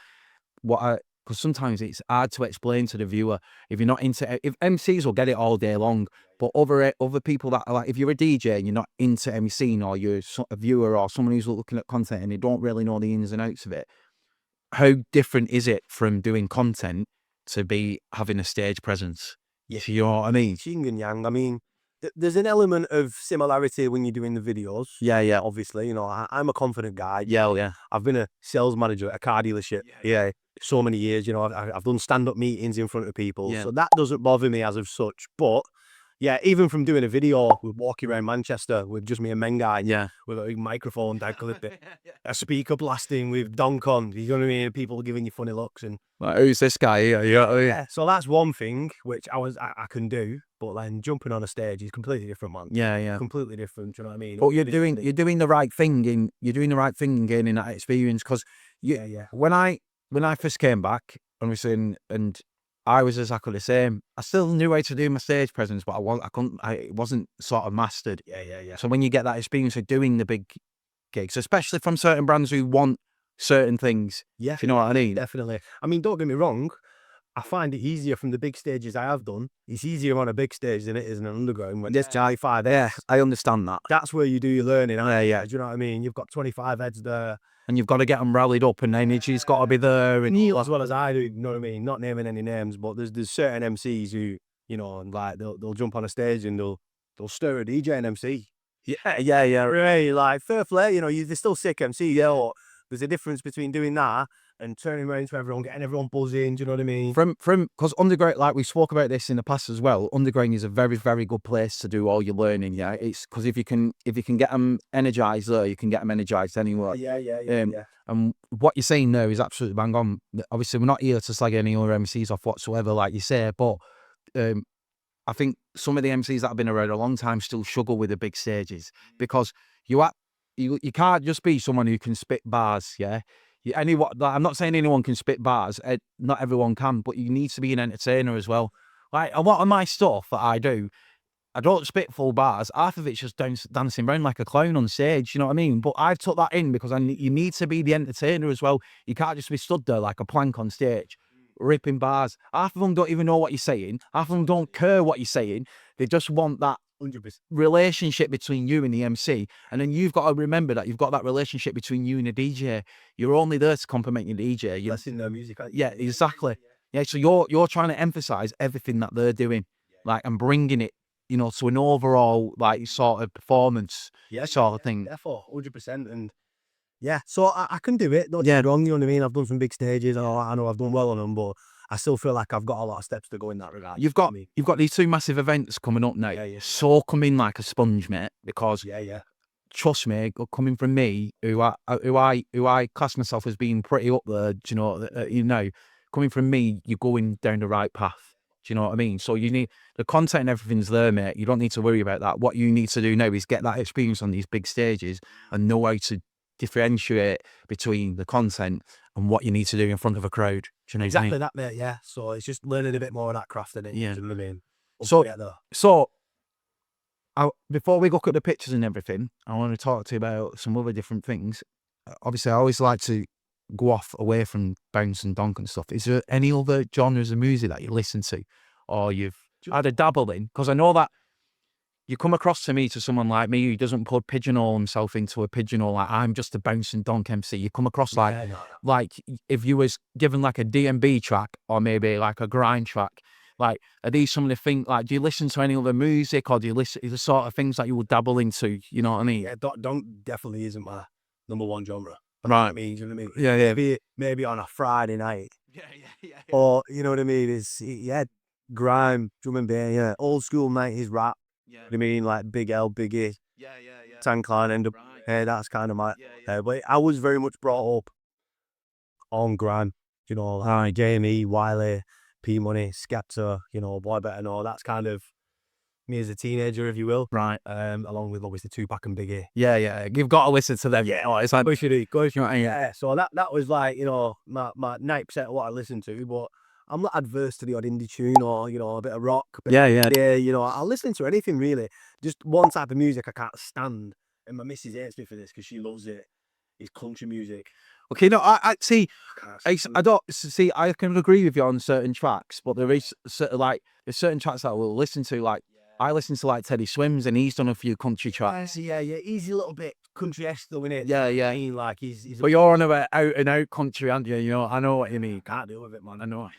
because sometimes it's hard to explain to the viewer if you're not into it. If MCs will get it all day long, but other people that are like, if you're a DJ and you're not into MCing, or you're a viewer or someone who's looking at content and they don't really know the ins and outs of it, how different is it from doing content to be having a stage presence? Yeah. You know what I mean? Yin and yang. I mean, there's an element of similarity when you're doing the videos. Yeah. Obviously, I'm a confident guy. Yeah. I've been a sales manager at a car dealership. Yeah. So many years, I've done stand-up meetings in front of people. Yeah. So that doesn't bother me as of such. But yeah, even from doing a video, we're walking around Manchester with just me and Mengai. Yeah. With a big microphone down clip, a speaker blasting with Donk on. You know what I mean? People giving you funny looks and. Like, who's this guy here? Yeah. So that's one thing which I can do, but then jumping on a stage is completely different, man. Yeah. Completely different. Do you know what I mean? But you're doing the right thing in gaining that experience, because when I first came back, and I was exactly the same. I still knew how to do my stage presence, but it wasn't sort of mastered. Yeah. So when you get that experience of doing the big gigs, especially from certain brands who want certain things, Yeah. if you know what I mean. Definitely. I mean, don't get me wrong. I find it easier from the big stages I have done. It's easier on a big stage than it is in an underground. When there's 25 heads, I understand that. that's where you do your learning. Yeah. Do you know what I mean? You've got 25 heads there. And you've got to get them rallied up, and the energy's got to be there. And As well as I do, you know what I mean? Not naming any names, but there's certain MCs who, you know, like they'll jump on a stage and they'll stir a DJ and MC. yeah. Really, like fair play, you know, they're still sick MC, yeah. Or there's a difference between doing that and turning around to everyone, getting everyone buzzing. Do you know what I mean? From because underground, like we spoke about this in the past as well. Underground is a very, very good place to do all your learning. Yeah, it's because if you can get them energized there, you can get them energized anywhere. Yeah. And what you're saying there is absolutely bang on. Obviously, we're not here to slag any other MCs off whatsoever, like you say, but I think some of the MCs that have been around a long time still struggle with the big stages because you can't just be someone who can spit bars, yeah? I'm not saying anyone can spit bars, not everyone can, but you need to be an entertainer as well. Like, a lot of my stuff that I do, I don't spit full bars. Half of it's just dancing around like a clown on stage, you know what I mean? But I've took that in because you need to be the entertainer as well. You can't just be stood there like a plank on stage, ripping bars. Half of them don't even know what you're saying. Half of them don't care what you're saying. They just want that 100% relationship between you and the MC. And then you've got to remember that you've got that relationship between you and the DJ. You're only there to compliment your DJ. Listen to their music. Yeah, exactly. Yeah, so you're trying to emphasize everything that they're doing, like, and bringing it, you know, to an overall, like, sort of performance sort of thing. Therefore, 100%. And yeah, so I can do it. Don't get me wrong, you know what I mean? I've done some big stages. I know I've done well on them, but I still feel like I've got a lot of steps to go in that regard. You've got these two massive events coming up now. Yeah. So come in like a sponge, mate, because trust me, coming from me, who I class myself as being pretty up there, you know, coming from me, you're going down the right path. Do you know what I mean? So you need the content and everything's there, mate. You don't need to worry about that. What you need to do now is get that experience on these big stages and know how to differentiate between the content and what you need to do in front of a crowd. Do you know exactly that, mate? Yeah. So it's just learning a bit more of that craft, innit? Yeah. Do you know what I mean? So before we look at the pictures and everything, I want to talk to you about some other different things. Obviously, I always like to go off away from bounce and donk and stuff. Is there any other genres of music that you listen to or you've had a dabble in? Because I know that you come across to someone like me who doesn't pigeonhole himself into a pigeonhole, like I'm just a bounce and donk MC. You come across like if you was given like a D&B track or maybe like a grind track, like, are these some of the things, like, do you listen to any other music or do you listen to the sort of things that you would dabble into? You know what I mean? Yeah, donk definitely isn't my number one genre. Right. I mean, do you know what I mean? Yeah. Maybe on a Friday night. Yeah. Or, you know what I mean? It's, grime, drum and bass, old school 90s rap. Yeah. You know what I mean? Like Big L, Big E. Yeah. Tan Clan, end up. That's kind of my. But I was very much brought up on grime. You know, like Jamie, Wiley, P Money, Skepta, you know, Boy Better Know. That's kind of me as a teenager, if you will. Right. Along with obviously Tupac and Biggie. Yeah. You've got to listen to them. Yeah. It's like, So that was like, you know, my 90% of what I listened to, but I'm not adverse to the odd indie tune or, you know, a bit of rock. Yeah. You know, I'll listen to anything really. Just one type of music I can't stand. And my missus hates me for this because she loves it. It's country music. Okay, no, I see. I don't see. I can agree with you on certain tracks, but there is there's certain tracks that I will listen to. Like I listen to like Teddy Swims, and he's done a few country tracks. Yeah. He's a little bit country-esque though, innit? Yeah. I mean, like he's. But you're on about out and out country, aren't you? You know, I know what you mean. Can't deal with it, man. I know.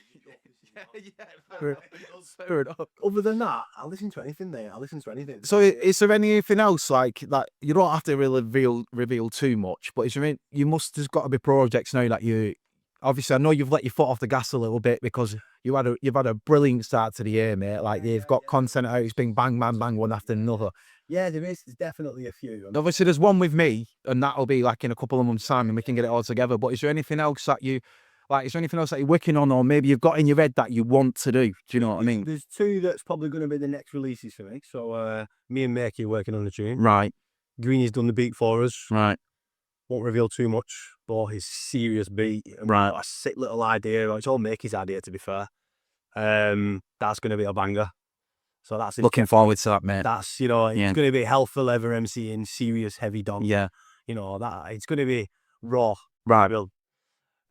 Fair enough. Other than that, I listen to anything there. I listen to anything. So, is there anything else like that? You don't have to really reveal too much, but there's got to be projects now that you. Obviously, I know you've let your foot off the gas a little bit because you've had a brilliant start to the year, mate. Like you've got content out. It's been bang, one after another. Yeah, there's definitely a few. Obviously, there's one with me, and that'll be like in a couple of months' time, and we can get it all together. But is there anything else that you? Like, is there anything else that you're working on or maybe you've got in your head that you want to do? Do you know what I mean? There's two that's probably going to be the next releases for me. So, me and Mikey are working on the tune. Right. Greeny's done the beat for us. Right. Won't reveal too much, but his serious beat. Right. A sick little idea. It's all Mikey's idea, to be fair. That's going to be a banger. So that's looking forward to that, mate. That's, you know, it's going to be hell for leather MCing, serious heavy dog. Yeah. You know, that it's going to be raw. Right. Real.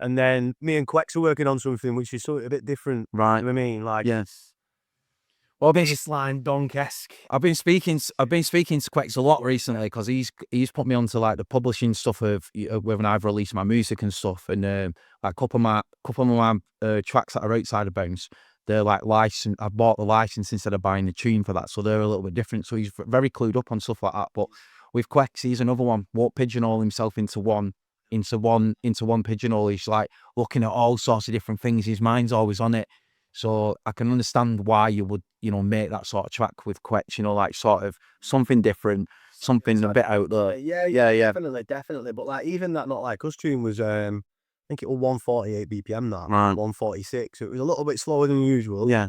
And then me and Quex are working on something which is sort of a bit different. Right. You know what I mean? Like, Yes. Well, baseline donk-esque. I've been speaking to Quex a lot recently because he's put me onto like the publishing stuff of when I've released my music and stuff, and like a couple of my tracks that are outside of Bounce, they're like licensed. I bought the license instead of buying the tune for that, so they're a little bit different. So he's very clued up on stuff like that. But with Quex, he's another one. Won't pigeonhole himself into one pigeonhole. He's like looking at all sorts of different things. His mind's always on it. So I can understand why you would, make that sort of track with Quex, like sort of something different, something a bit out there. Yeah. Definitely. But like even that Not Like Us tune was, I think it was 148 BPM that, Right. 146. So it was a little bit slower than usual. Yeah.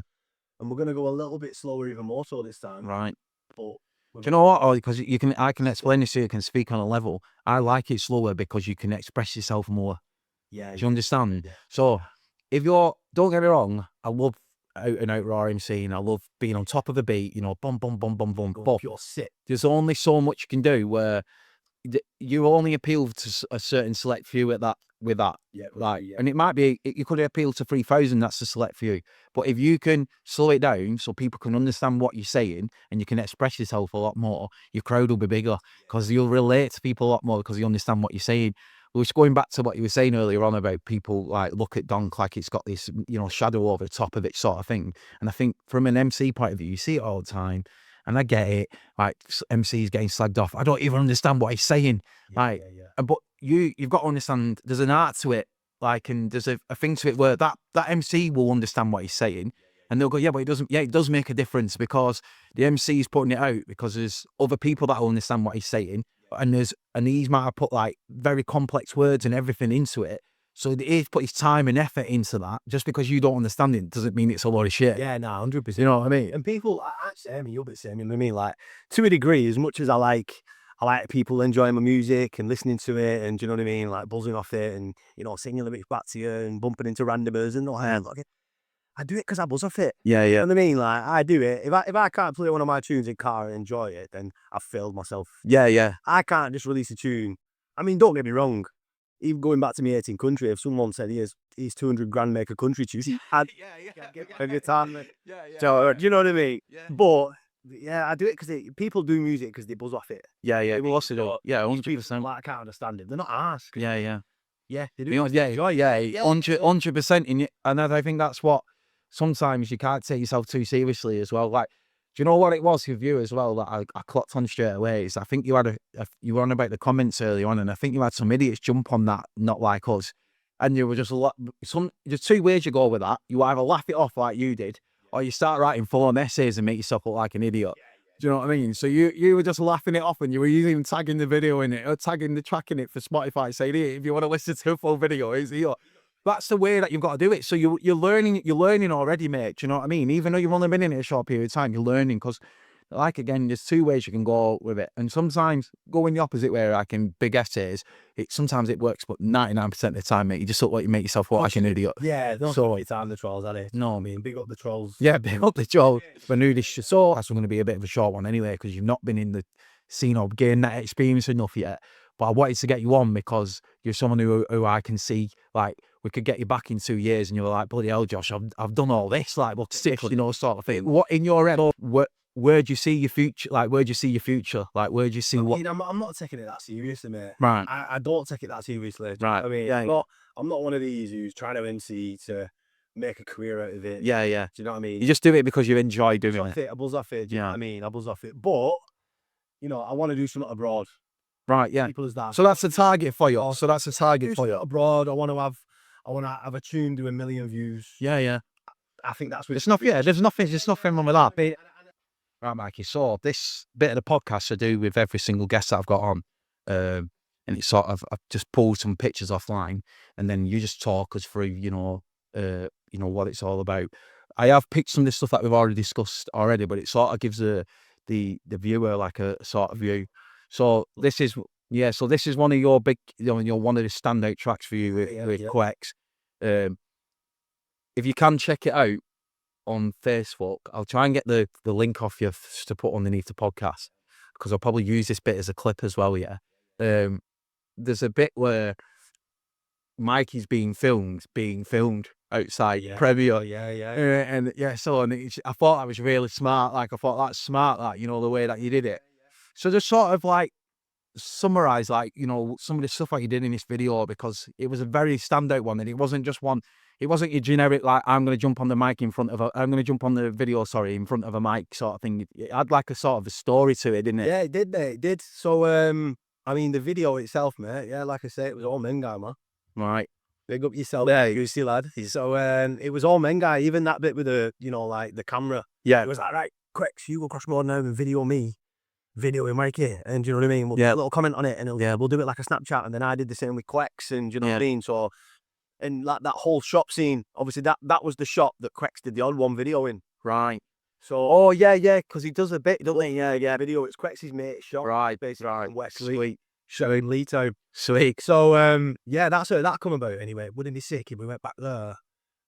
And we're gonna go a little bit slower even more so this time. Right. But Do you know what? Because I can explain this so you can speak on a level. I like it slower because you can express yourself more. yeah, Do you understand? Yeah. So don't get me wrong, I love out and out raw MC and I love being on top of a beat, bum, bum, bum, bum, bum. But Pure sit. there's only so much you can do where you only appeal to a certain select few with that. Yeah. And it might be, you could appeal to 3,000, that's a select few. But if you can slow it down so people can understand what you're saying and you can express yourself a lot more, your crowd will be bigger because you'll relate to people a lot more because you understand what you're saying. Which going back to what you were saying earlier on about people like look at Donk like it's got this, shadow over the top of it sort of thing. And I think from an MC point of view, you see it all the time. And I get it, like MC's getting slagged off. I don't even understand what he's saying. But you've got to understand there's an art to it, like, and there's a thing to it where that MC will understand what he's saying. And they'll go, yeah, but it doesn't. Yeah, it does make a difference because the MC is putting it out because there's other people that will understand what he's saying, and he might have put like very complex words and everything into it. So he's put his time and effort into that. Just because you don't understand it doesn't mean it's a lot of shit. Yeah, 100%. You know what I mean? And people, actually, you'll be the same. You know what I mean? Like to a degree, as much as I like people enjoying my music and listening to it, and do you know what I mean? Like buzzing off it, and singing lyrics back to you and bumping into randomers and I do it because I buzz off it. Yeah. You know what I mean? Like I do it. If I can't play one of my tunes in car and enjoy it, then I've failed myself. Yeah. I can't just release a tune. I mean, don't get me wrong. Even going back to me 18 country, if someone said he's 200 grand make a country tune, I'd give a guitar. So, do you know what I mean? Yeah. But yeah, I do it because people do music because they buzz off it. Yeah. People also do. Yeah, 100%. Like I can't understand it. They're not asked. Yeah. Yeah, they do. Yeah, 100%. And I think that's what sometimes you can't take yourself too seriously as well. Like, do you know what it was with you as well that I clocked on straight away? Is I think you had you were on about the comments early on, and I think you had some idiots jump on that, Not Like Us, and you were just there's two ways you go with that. You either laugh it off like you did, or you start writing full-on essays and make yourself look like an idiot. Do you know what I mean? So you were just laughing it off, and you were even tagging the video in it, or tagging the track in it for Spotify, saying, "Hey, if you want to listen to a full video, it's here." That's the way that you've got to do it. So you're learning already, mate. Do you know what I mean? Even though you've only been in it a short period of time, you're learning because, like, again, there's two ways you can go with it. And sometimes going the opposite way, like in big essays, sometimes it works, but 99% of the time, mate, you just look like you make yourself look like an idiot. Yeah, don't so it's on the trolls, are they? No, I mean, Big up the trolls. yeah, big up the trolls. But new this so that's going to be a bit of a short one anyway, because you've not been in the scene or gained that experience enough yet. But I wanted to get you on because you're someone who I can see, like, we could get you back in 2 years and you were like, bloody hell, Josh, I've done all this, like, what's this, sort of thing. What in your head, where do you see your future? Like, where do you see your future? Like, where do you see what? I'm not taking it that seriously, mate. Right. I don't take it that seriously. Right. I mean, Yeah. I'm not one of these who's trying to MC to make a career out of it. Yeah. Do you know what I mean? You just do it because you enjoy doing it. I buzz off it. Do you know what I mean? I buzz off it. But, I want to do something abroad. Right, yeah. People as that. So that's the target for you. Abroad. I want to have a tune do 1 million views. Yeah. I think that's There's nothing wrong with that. Right, Mikey. So this bit of the podcast I do with every single guest that I've got on, and it's sort of I've just pulled some pictures offline, and then you just talk us through, what it's all about. I have picked some of the stuff that we've already discussed already, but it sort of gives the viewer like a sort of view. So this is one of your big, one of the standout tracks for you with Quex. If you can check it out on Facebook, I'll try and get the link off you to put underneath the podcast, because I'll probably use this bit as a clip as well. Yeah. There's a bit where Mikey's being filmed outside Premier. Yeah. And I thought that was really smart. Like, I thought that's smart, like, you know, the way that you did it. So just sort of like summarize, like, you know, some of the stuff that you did in this video, because it was a very standout one, and it wasn't just one. It wasn't your generic, like, I'm going to jump on the mic I'm going to jump on the video, in front of a mic sort of thing. It had like a sort of a story to it, didn't it? Yeah, it did, mate. It did. So, I mean, the video itself, mate. Yeah, like I say, it was all men guy, man. Right. Big up yourself, Goosey lad. So, it was all men guy. Even that bit with the, you know, like the camera. Yeah. It was like, right, quick, you go across road now and video me. Video with Mikey, and do you know what I mean? We'll put a little comment on it, and we'll do it like a Snapchat. And then I did the same with Quex, and do you know what I mean? So, and like that whole shop scene, obviously that was the shop that Quex did the odd one video in. Right. So, because he does a bit, doesn't he? yeah, video. It's Quex's mate's shop, Right. basically, Right. in West Sweet. showing Lee Town. Sweet. So, yeah, that's how that come about. Anyway, wouldn't be sick if we went back there.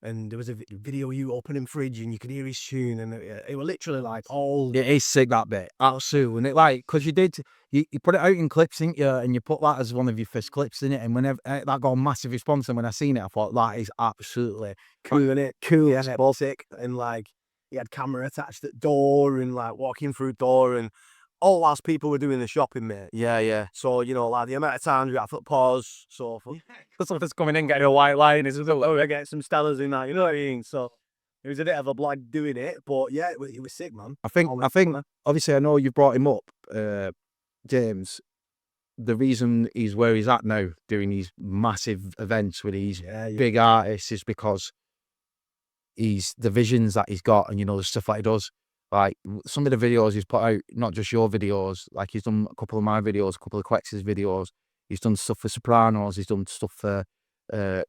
And there was a video of you opening fridge, and you could hear his tune, and it was literally like all. It is sick, that bit. Absolutely. And it, like, because you put it out in clips, didn't you? And you put that as one of your first clips, in it. And whenever that got a massive response, and when I seen it, I thought that is absolutely cool, innit? Cool, yeah, sick. And like, he had camera attached at door, and like walking through door, and all whilst people were doing the shopping, mate. Yeah. So, you know, like the amount of times we have to pause, so Something's coming in, getting a white line, is I get some Stellas in that, you know what I mean? So it was a bit of a blag doing it, but yeah, it was sick, man. I think obviously, I know you brought him up, James. The reason he's where he's at now, doing these massive events with these big artists, is because he's the visions that he's got, and, you know, the stuff that he does. Like, some of the videos he's put out, not just your videos, like he's done a couple of my videos, a couple of Quex's videos. He's done stuff for Sopranos. He's done stuff for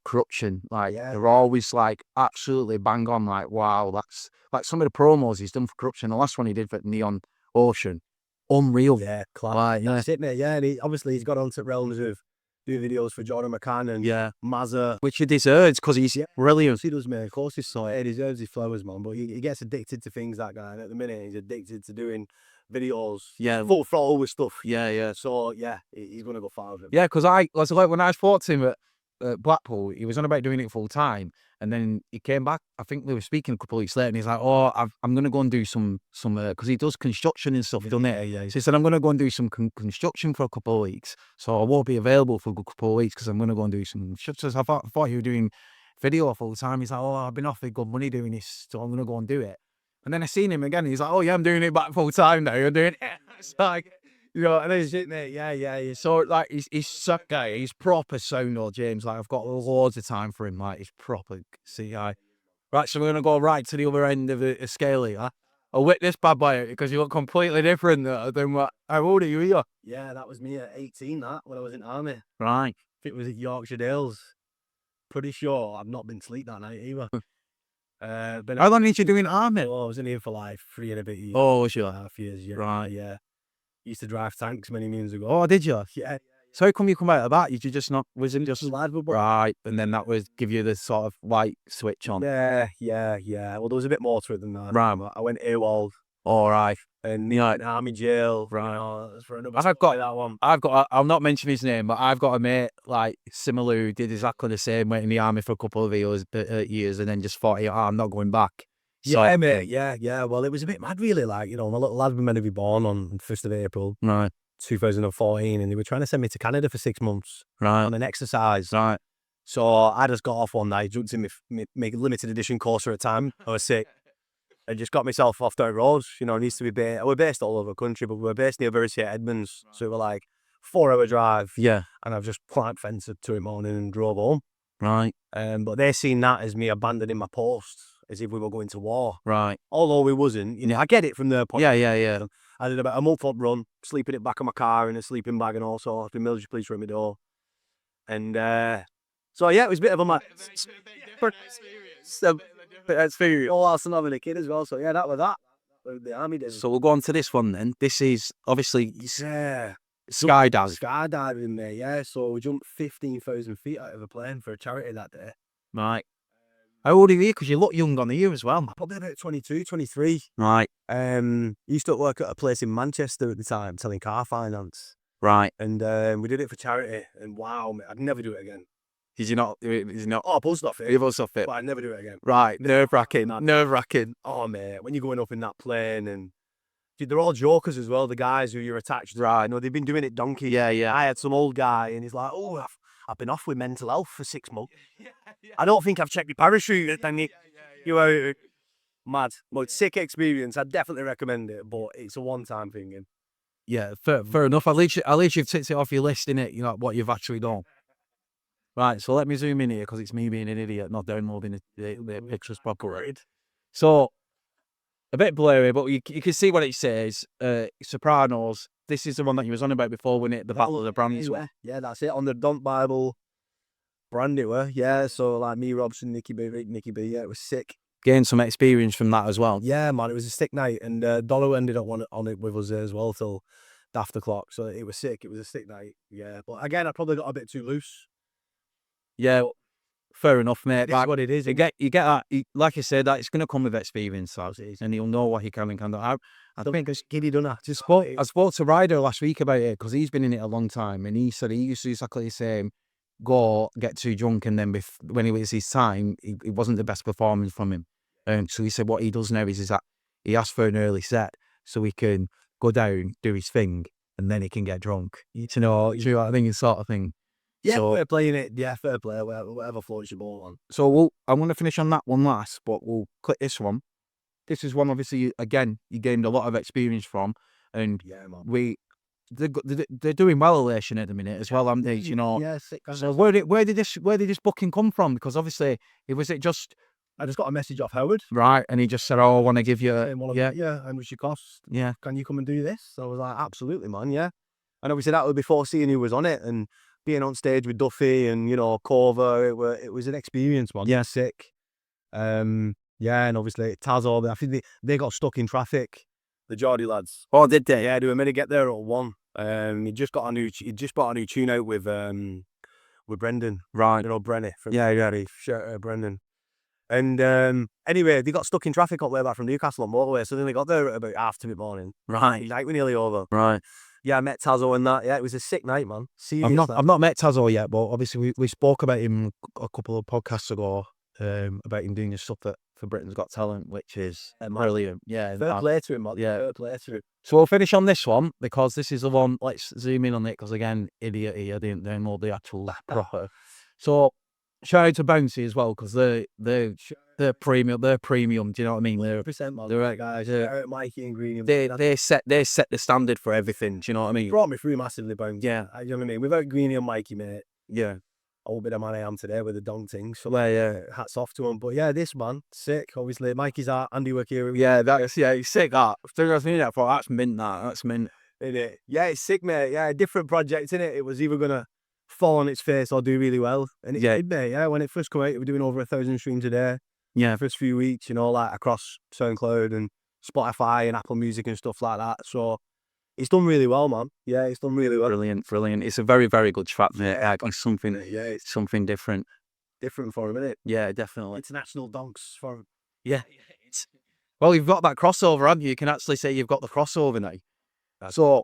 Corruption. Like, they're always like absolutely bang on. Like, wow, that's like some of the promos he's done for Corruption. The last one he did for Neon Ocean, unreal. Yeah, class. Like, that's it, mate. Yeah, and he's got onto realms of doing videos for Jordan McCann and Mazza, which he deserves, because he's brilliant. He does, mate. Of course, he's so he deserves his flowers, man. But he gets addicted to things, that guy. And at the minute, he's addicted to doing videos, full throttle with stuff. Yeah. So yeah, he's gonna go far with it. Yeah, because I was like, when I fought him at Blackpool, he was on about doing it full time, and then he came back. I think we were speaking a couple of weeks later, and he's like, "Oh, I'm gonna go and do some because he does construction and stuff, doesn't it?" Yeah. So he said, "I'm gonna go and do some construction for a couple of weeks, so I won't be available for a good couple of weeks because I'm gonna go and do some construction." So I thought you were doing video full time. He's like, "Oh, I've been offered good money doing this, so I'm gonna go and do it." And then I seen him again, and he's like, "Oh yeah, I'm doing it back full time now. I'm doing it." It's like, you know, and it's it, mate. Yeah. So like, he's suck guy. He's proper sound, James. Like, I've got loads of time for him. Like, he's proper CI. Right, so we're gonna go right to the other end of the scale here. I'll whip this bad boy out because you look completely different than what. How old are you here? Yeah, that was me at 18. That when I was in army. Right. If it was at Yorkshire Dales. Pretty sure I've not been asleep that night either. But how long did you do in army? Oh, I was in here for like 3 and a bit years. Oh, sure. 2.5 years. Yeah. Right. Yeah. Used to drive tanks many moons ago. Oh, did you? Yeah. So how come you come out of that? You just not, was it just lad? Right, and then that was give you the sort of light switch on. Yeah. Well, there was a bit more to it than that. Right. I went AWOL. All right. And in army jail. Right. You know, for another I've got that one. I'll not mention his name, but I've got a mate like similar who did exactly the same. Went in the army for a couple of years, and then just thought, I'm not going back. So, yeah, mate. Yeah. Well, it was a bit mad, really. Like, you know, my little lad was meant to be born on 1st of April, right, 2014, and they were trying to send me to Canada for 6 months, right, on an exercise. Right. So I just got off one night, jumped in my limited edition Corsa at the time. I was sick. I just got myself off down roads. You know, it needs to be based. We're based all over the country, but we're based near Bury St Edmunds. Right. So we're like 4-hour drive. Yeah. And I've just climbed fence at 2 in the morning and drove home. Right. But they seen that as me abandoning my post, as if we were going to war. Right. Although we wasn't. You know, I get it from their point. Yeah. I did about a month up run, sleeping it back of my car in a sleeping bag and all sorts. The military police were at my door. And so yeah, it was a bit of a mad experience. Oh, I was having a kid as well. So yeah, that was that. The army did. So we'll go on to this one then. This is obviously skydiving. Skydiving, mate. Yeah. So we jumped 15,000 feet out of a plane for a charity that day. Right. How old are you? Because you look young on the year as well. Probably about 22, 23. Right. Used to work at a place in Manchester at the time, selling car finance. Right. And we did it for charity. And wow, mate, I'd never do it again. Did you not? Is he not? Oh, I buzzed off it. You buzzed off it. But I'd never do it again. Right, nerve-wracking. Oh, mate, when you're going up in that plane and... Dude, they're all jokers as well, the guys who you're attached to. Right. You know, they've been doing it donkey. Yeah. I had some old guy and he's like, oh, I've been off with mental health for 6 months. I don't think I've checked my parachute. And you are mad. But sick experience. I'd definitely recommend it, but it's a one-time thing. And Yeah, fair enough. At least you've ticked it off your list, innit? You know, what you've actually done. Right, so let me zoom in here because it's me being an idiot, not downloading the pictures properly. So, a bit blurry, but you can see what it says. Sopranos. This is the one that you was on about before, wasn't it? The Battle of the Brands one. yeah, that's it. On the Don't Bible brand it were. Yeah, so like me, Robson, Nicky B, yeah, it was sick. Gained some experience from that as well. Yeah, man, it was a sick night. And Dollar ended up on it with us as well till after clock. So it was sick. It was a sick night. Yeah, but again, I probably got a bit too loose. Yeah, fair enough, mate. That's what it is. You get that. Like I said, that it's going to come with experience, and he'll know what he can and can't do. I think it's giddy, don't I? I spoke to Ryder last week about it because he's been in it a long time, and he said he used to exactly the same. Go get too drunk, and then when it was his time, it wasn't the best performance from him. So he said what he does now is that he asks for an early set so he can go down, do his thing, and then he can get drunk. You know what I mean? Sort of thing. Yeah, so, fair playing it. Yeah, fair play. Whatever floats your boat on. So I'm going to finish on that one last, but we'll click this one. This is one, obviously, again, you gained a lot of experience from, and yeah, man. They're doing well elation at the minute as well, aren't they? You know. Yeah, sick. So where did this booking come from? Because obviously, it just. I just got a message off Howard. Right, and he just said, "Oh, I want to give you." Yeah, how much it costs? Yeah, can you come and do this? So I was like, absolutely, man. Yeah, and obviously that was before seeing who was on it and being on stage with Duffy and Corver. It was an experience, man. Yeah, sick. Yeah, and obviously Tazo. I think they got stuck in traffic. The Geordie lads. Oh, did they? Yeah, they were meant to get there at 1. He just bought a new tune out with Brendan. Right. You know, Brenny from Brendan. And anyway, they got stuck in traffic on the way back from Newcastle on motorway, so then they got there at about 2:30 morning. Right. Night was nearly over. Right. Yeah, I met Tazo and that. Yeah, it was a sick night, man. I've not met Tazo yet, but obviously we spoke about him a couple of podcasts ago, about him doing his stuff for Britain's Got Talent, which is brilliant. Yeah. Fair play to him, man. Yeah. Fair play to him. So we'll finish on this one because this is the one. Let's zoom in on it because again, idiot here, I didn't download the actual proper. So shout out to Bouncy as well because they're premium. They're premium. Do you know what I mean? They're 100%, man. They're right guys. Yeah. Mikey and Greeny. They set the standard for everything. Do you know what I mean? Brought me through massively, Bouncy. Yeah. You know what I mean? Without Greeny and Mikey, mate. Yeah. I won't be the man I am today with the dong thing. So yeah, hats off to him. But yeah, this man, sick. Obviously, Mikey's our handiwork here. Yeah, he's sick. That. That's mint. That's mint. Innit? Yeah, it's sick, mate. Yeah, different project, innit? It was either gonna fall on its face or do really well, and it did, mate. Yeah, when it first came out, we were doing over 1,000 streams a day. Yeah, first few weeks, like across SoundCloud and Spotify and Apple Music and stuff like that. So it's done really well, man. Yeah, it's done really well. Brilliant. It's a very, very good track, mate. It's something. Yeah, it's something different. Different for him, innit? Yeah, definitely. International donks for him. Yeah. Well, you've got that crossover, haven't you? You can actually say you've got the crossover now. So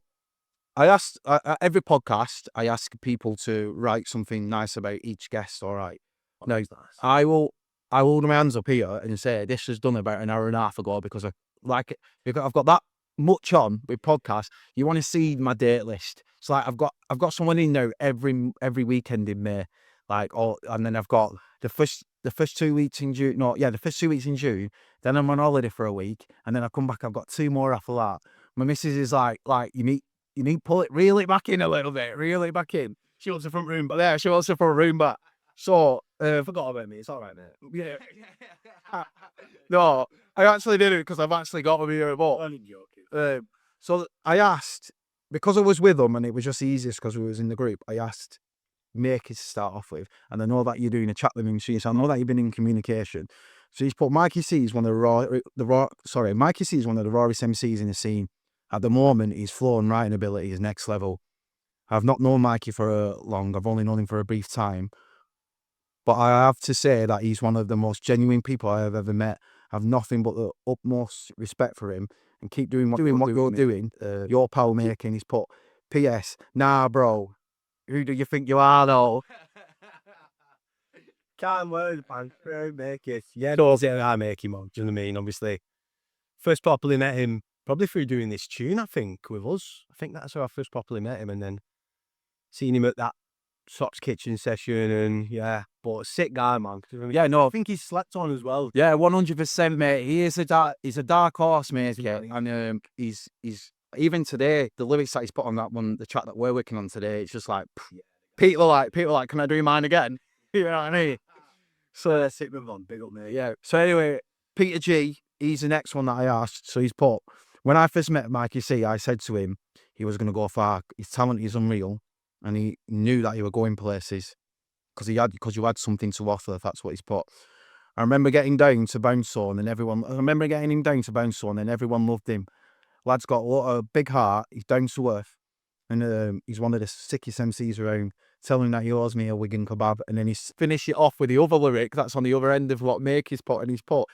I asked every podcast, I ask people to write something nice about each guest. All right. Now, nice. I will hold my hands up here and say this was done about an hour and a half ago because I've got that much on with podcasts. You want to see my date list? It's like I've got someone in now every weekend in May, and then I've got the first 2 weeks in June. No, yeah, the first 2 weeks in June. Then I'm on holiday for a week, and then I come back. I've got 2 more after that. My missus is like you need to reel it back in a little bit, reel it back in. She wants the front room, but there she wants the front room back. So forgot about me. It's all right, mate. Yeah. No, I actually did it because I've actually got them here. But I'm joking. So I asked because I was with them, and it was just easiest because we was in the group. I asked Mikey to start off with, and I know that you're doing a chat with him, so I know that you've been in communication. So he's put Mikey Cee is one of Mikey Cee is one of the rawest MCs in the scene. At the moment, his flow and writing ability is next level. I've not known Mikey for long. I've only known him for a brief time. But I have to say that he's one of the most genuine people I have ever met. I have nothing but the utmost respect for him. And keep doing what you're doing. Your pal making. He's put, P.S. Nah, bro. Who do you think you are, though? Kind words, man. Make it. Yeah, those I make him on. Do you know what I mean? Obviously, first properly met him probably through doing this tune, I think, with us. I think that's how I first properly met him, and then seen him at that Socks Kitchen session, and yeah, but sick guy, man. Yeah, no, I think he's slept on as well. yeah, 100%, mate. He's a dark horse, mate. Yeah, and he's even today the lyrics that he's put on that one, the track that we're working on today, it's just like people are like, can I do mine again? You know what I mean? So Let's hit him on. Big up, mate. yeah. So anyway, Peter G, he's the next one that I asked. So he's put, when I first met Mikey Cee, I said to him he was going to go far. His talent is unreal, and he knew that he were going places because you had something to offer. That's what he's put. I remember getting down to Bounce-On and everyone. I remember getting him down to Bounce-On and everyone loved him. Lad's got a lot of big heart. He's down to earth, and he's one of the sickest MCs around. Telling him that he owes me a Wigan kebab, and then he's finished it off with the other lyric that's on the other end of what Mikey's put, and he's put,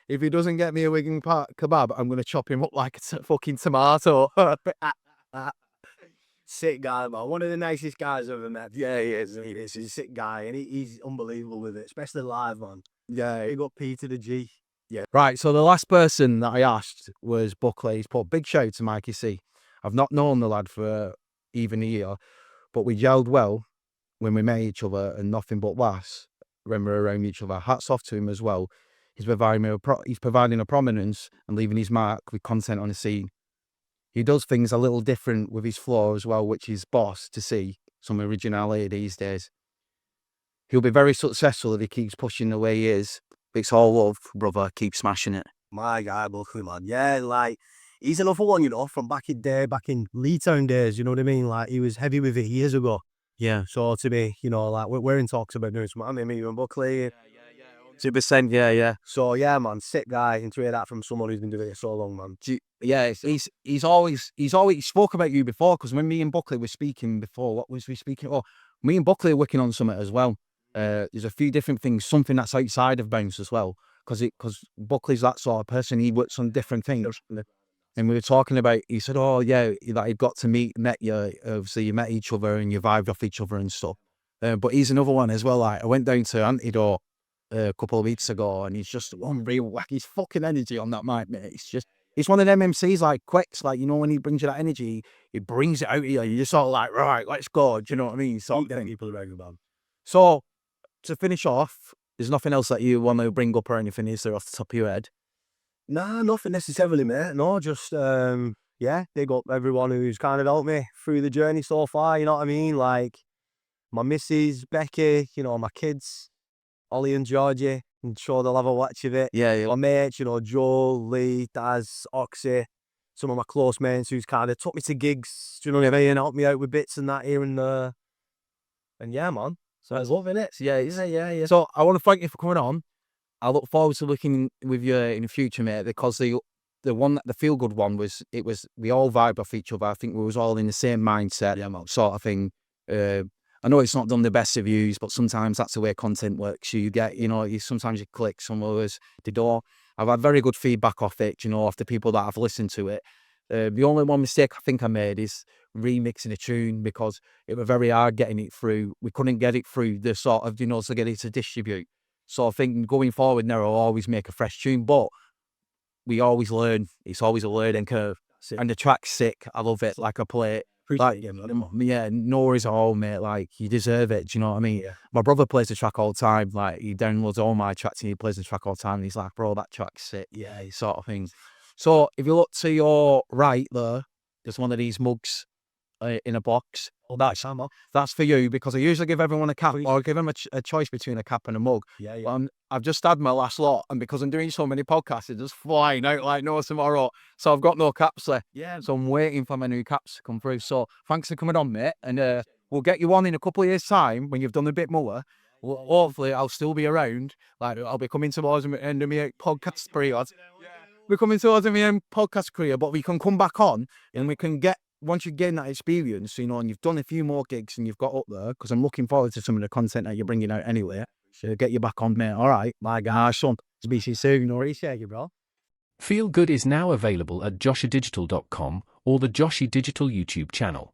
if he doesn't get me a Wigan kebab, I'm going to chop him up like a fucking tomato. Sick guy, man. One of the nicest guys I've ever met. Yeah, he is. He's a sick guy, and he's unbelievable with it, especially live, man. Yeah. He got P to the G. Yeah. Right, so the last person that I asked was Buckley. He's put, big shout to Mikey Cee. I've not known the lad for even a year, but we gelled well when we met each other and nothing but laughs when we're around each other. Hats off to him as well. He's providing a prominence and leaving his mark with content on the scene. He does things a little different with his flow as well, which is boss to see some originality these days. He'll be very successful if he keeps pushing the way he is. It's all love, brother. Keep smashing it. My guy, Buckley, man. Yeah, like, he's another one, you know, from back in Leetown days, you know what I mean? Like, he was heavy with it years ago. Yeah. So to me, you know, like, we're in talks about doing something. I mean, me and Buckley. 2%, yeah. So yeah, man, sick guy. And to hear that from someone who's been doing it so long, man. Yeah, he's always spoke about you before, because when me and Buckley were speaking before, what was we speaking? Oh, me and Buckley are working on something as well. There's a few different things, something that's outside of Bounce as well, because Buckley's that sort of person. He works on different things. And we were talking about, he said, oh yeah, that he'd got to met you, obviously you met each other and you vibed off each other and stuff. But he's another one as well. Like, I went down to Antidote a couple of weeks ago, and he's just unreal. Like, his fucking energy on that mic, mate. He's one of them MCs like Quicks, like, you know, when he brings you that energy, he brings it out of you. You're just all like, right, let's go. Do you know what I mean? Sort of thing. People around about. So to finish off, there's nothing else that you want to bring up or anything, is there, off the top of your head? Nah, nothing necessarily, mate. No, just yeah, big up everyone who's kind of helped me through the journey so far. You know what I mean? Like my missus, Becky, you know, my kids, Ollie and Georgie. I'm sure they'll have a watch of it. Yeah. My mates, you know, Joe, Lee, Daz, Oxy, some of my close mates who's kind of took me to gigs. Do you know what I mean? Helped me out with bits and that here and there. And yeah, man. So I love it. Yeah. So I want to thank you for coming on. I look forward to working with you in the future, mate, because the feel good one was we all vibed off each other. I think we was all in the same mindset, sort of thing. I know it's not done the best of views, but sometimes that's the way content works. You get, you know, sometimes you click, some others they don't. I've had very good feedback off it, you know, off the people that have listened to it. The only one mistake I think I made is remixing a tune, because it was very hard getting it through. We couldn't get it through the sort of, you know, to get it to distribute. So I think going forward now, I'll always make a fresh tune, but we always learn. It's always a learning curve. And the track's sick. I love it. Like, I play it. Like, yeah, no worries at all, mate. Like, you deserve it. Do you know what I mean? Yeah. My brother plays the track all the time. Like, he downloads all my tracks and he plays the track all the time. And he's like, bro, that track's sick. Yeah, sort of thing. So if you look to your right there, there's one of these mugs in a box. Oh, that's for you, because I usually give everyone a cap, or give them a choice between a cap and a mug. Yeah. I've just had my last lot, and because I'm doing so many podcasts, it's just flying out like no tomorrow. So I've got no caps left. Yeah. So I'm waiting for my new caps to come through. So thanks for coming on, mate. And we'll get you on in a couple of years' time when you've done a bit more. Well, hopefully I'll still be around. Like, I'll be coming towards the end of my podcast period. We're coming towards the end podcast career, but we can come back on and we can get, once you gain that experience, you know, and you've done a few more gigs and you've got up there, because I'm looking forward to some of the content that you're bringing out anyway. So get you back on, mate. All right, my guy, son. Speak to you soon. No worries, you, bro. Feel Good is now available at joshydigital.com or the Joshy Digital YouTube channel.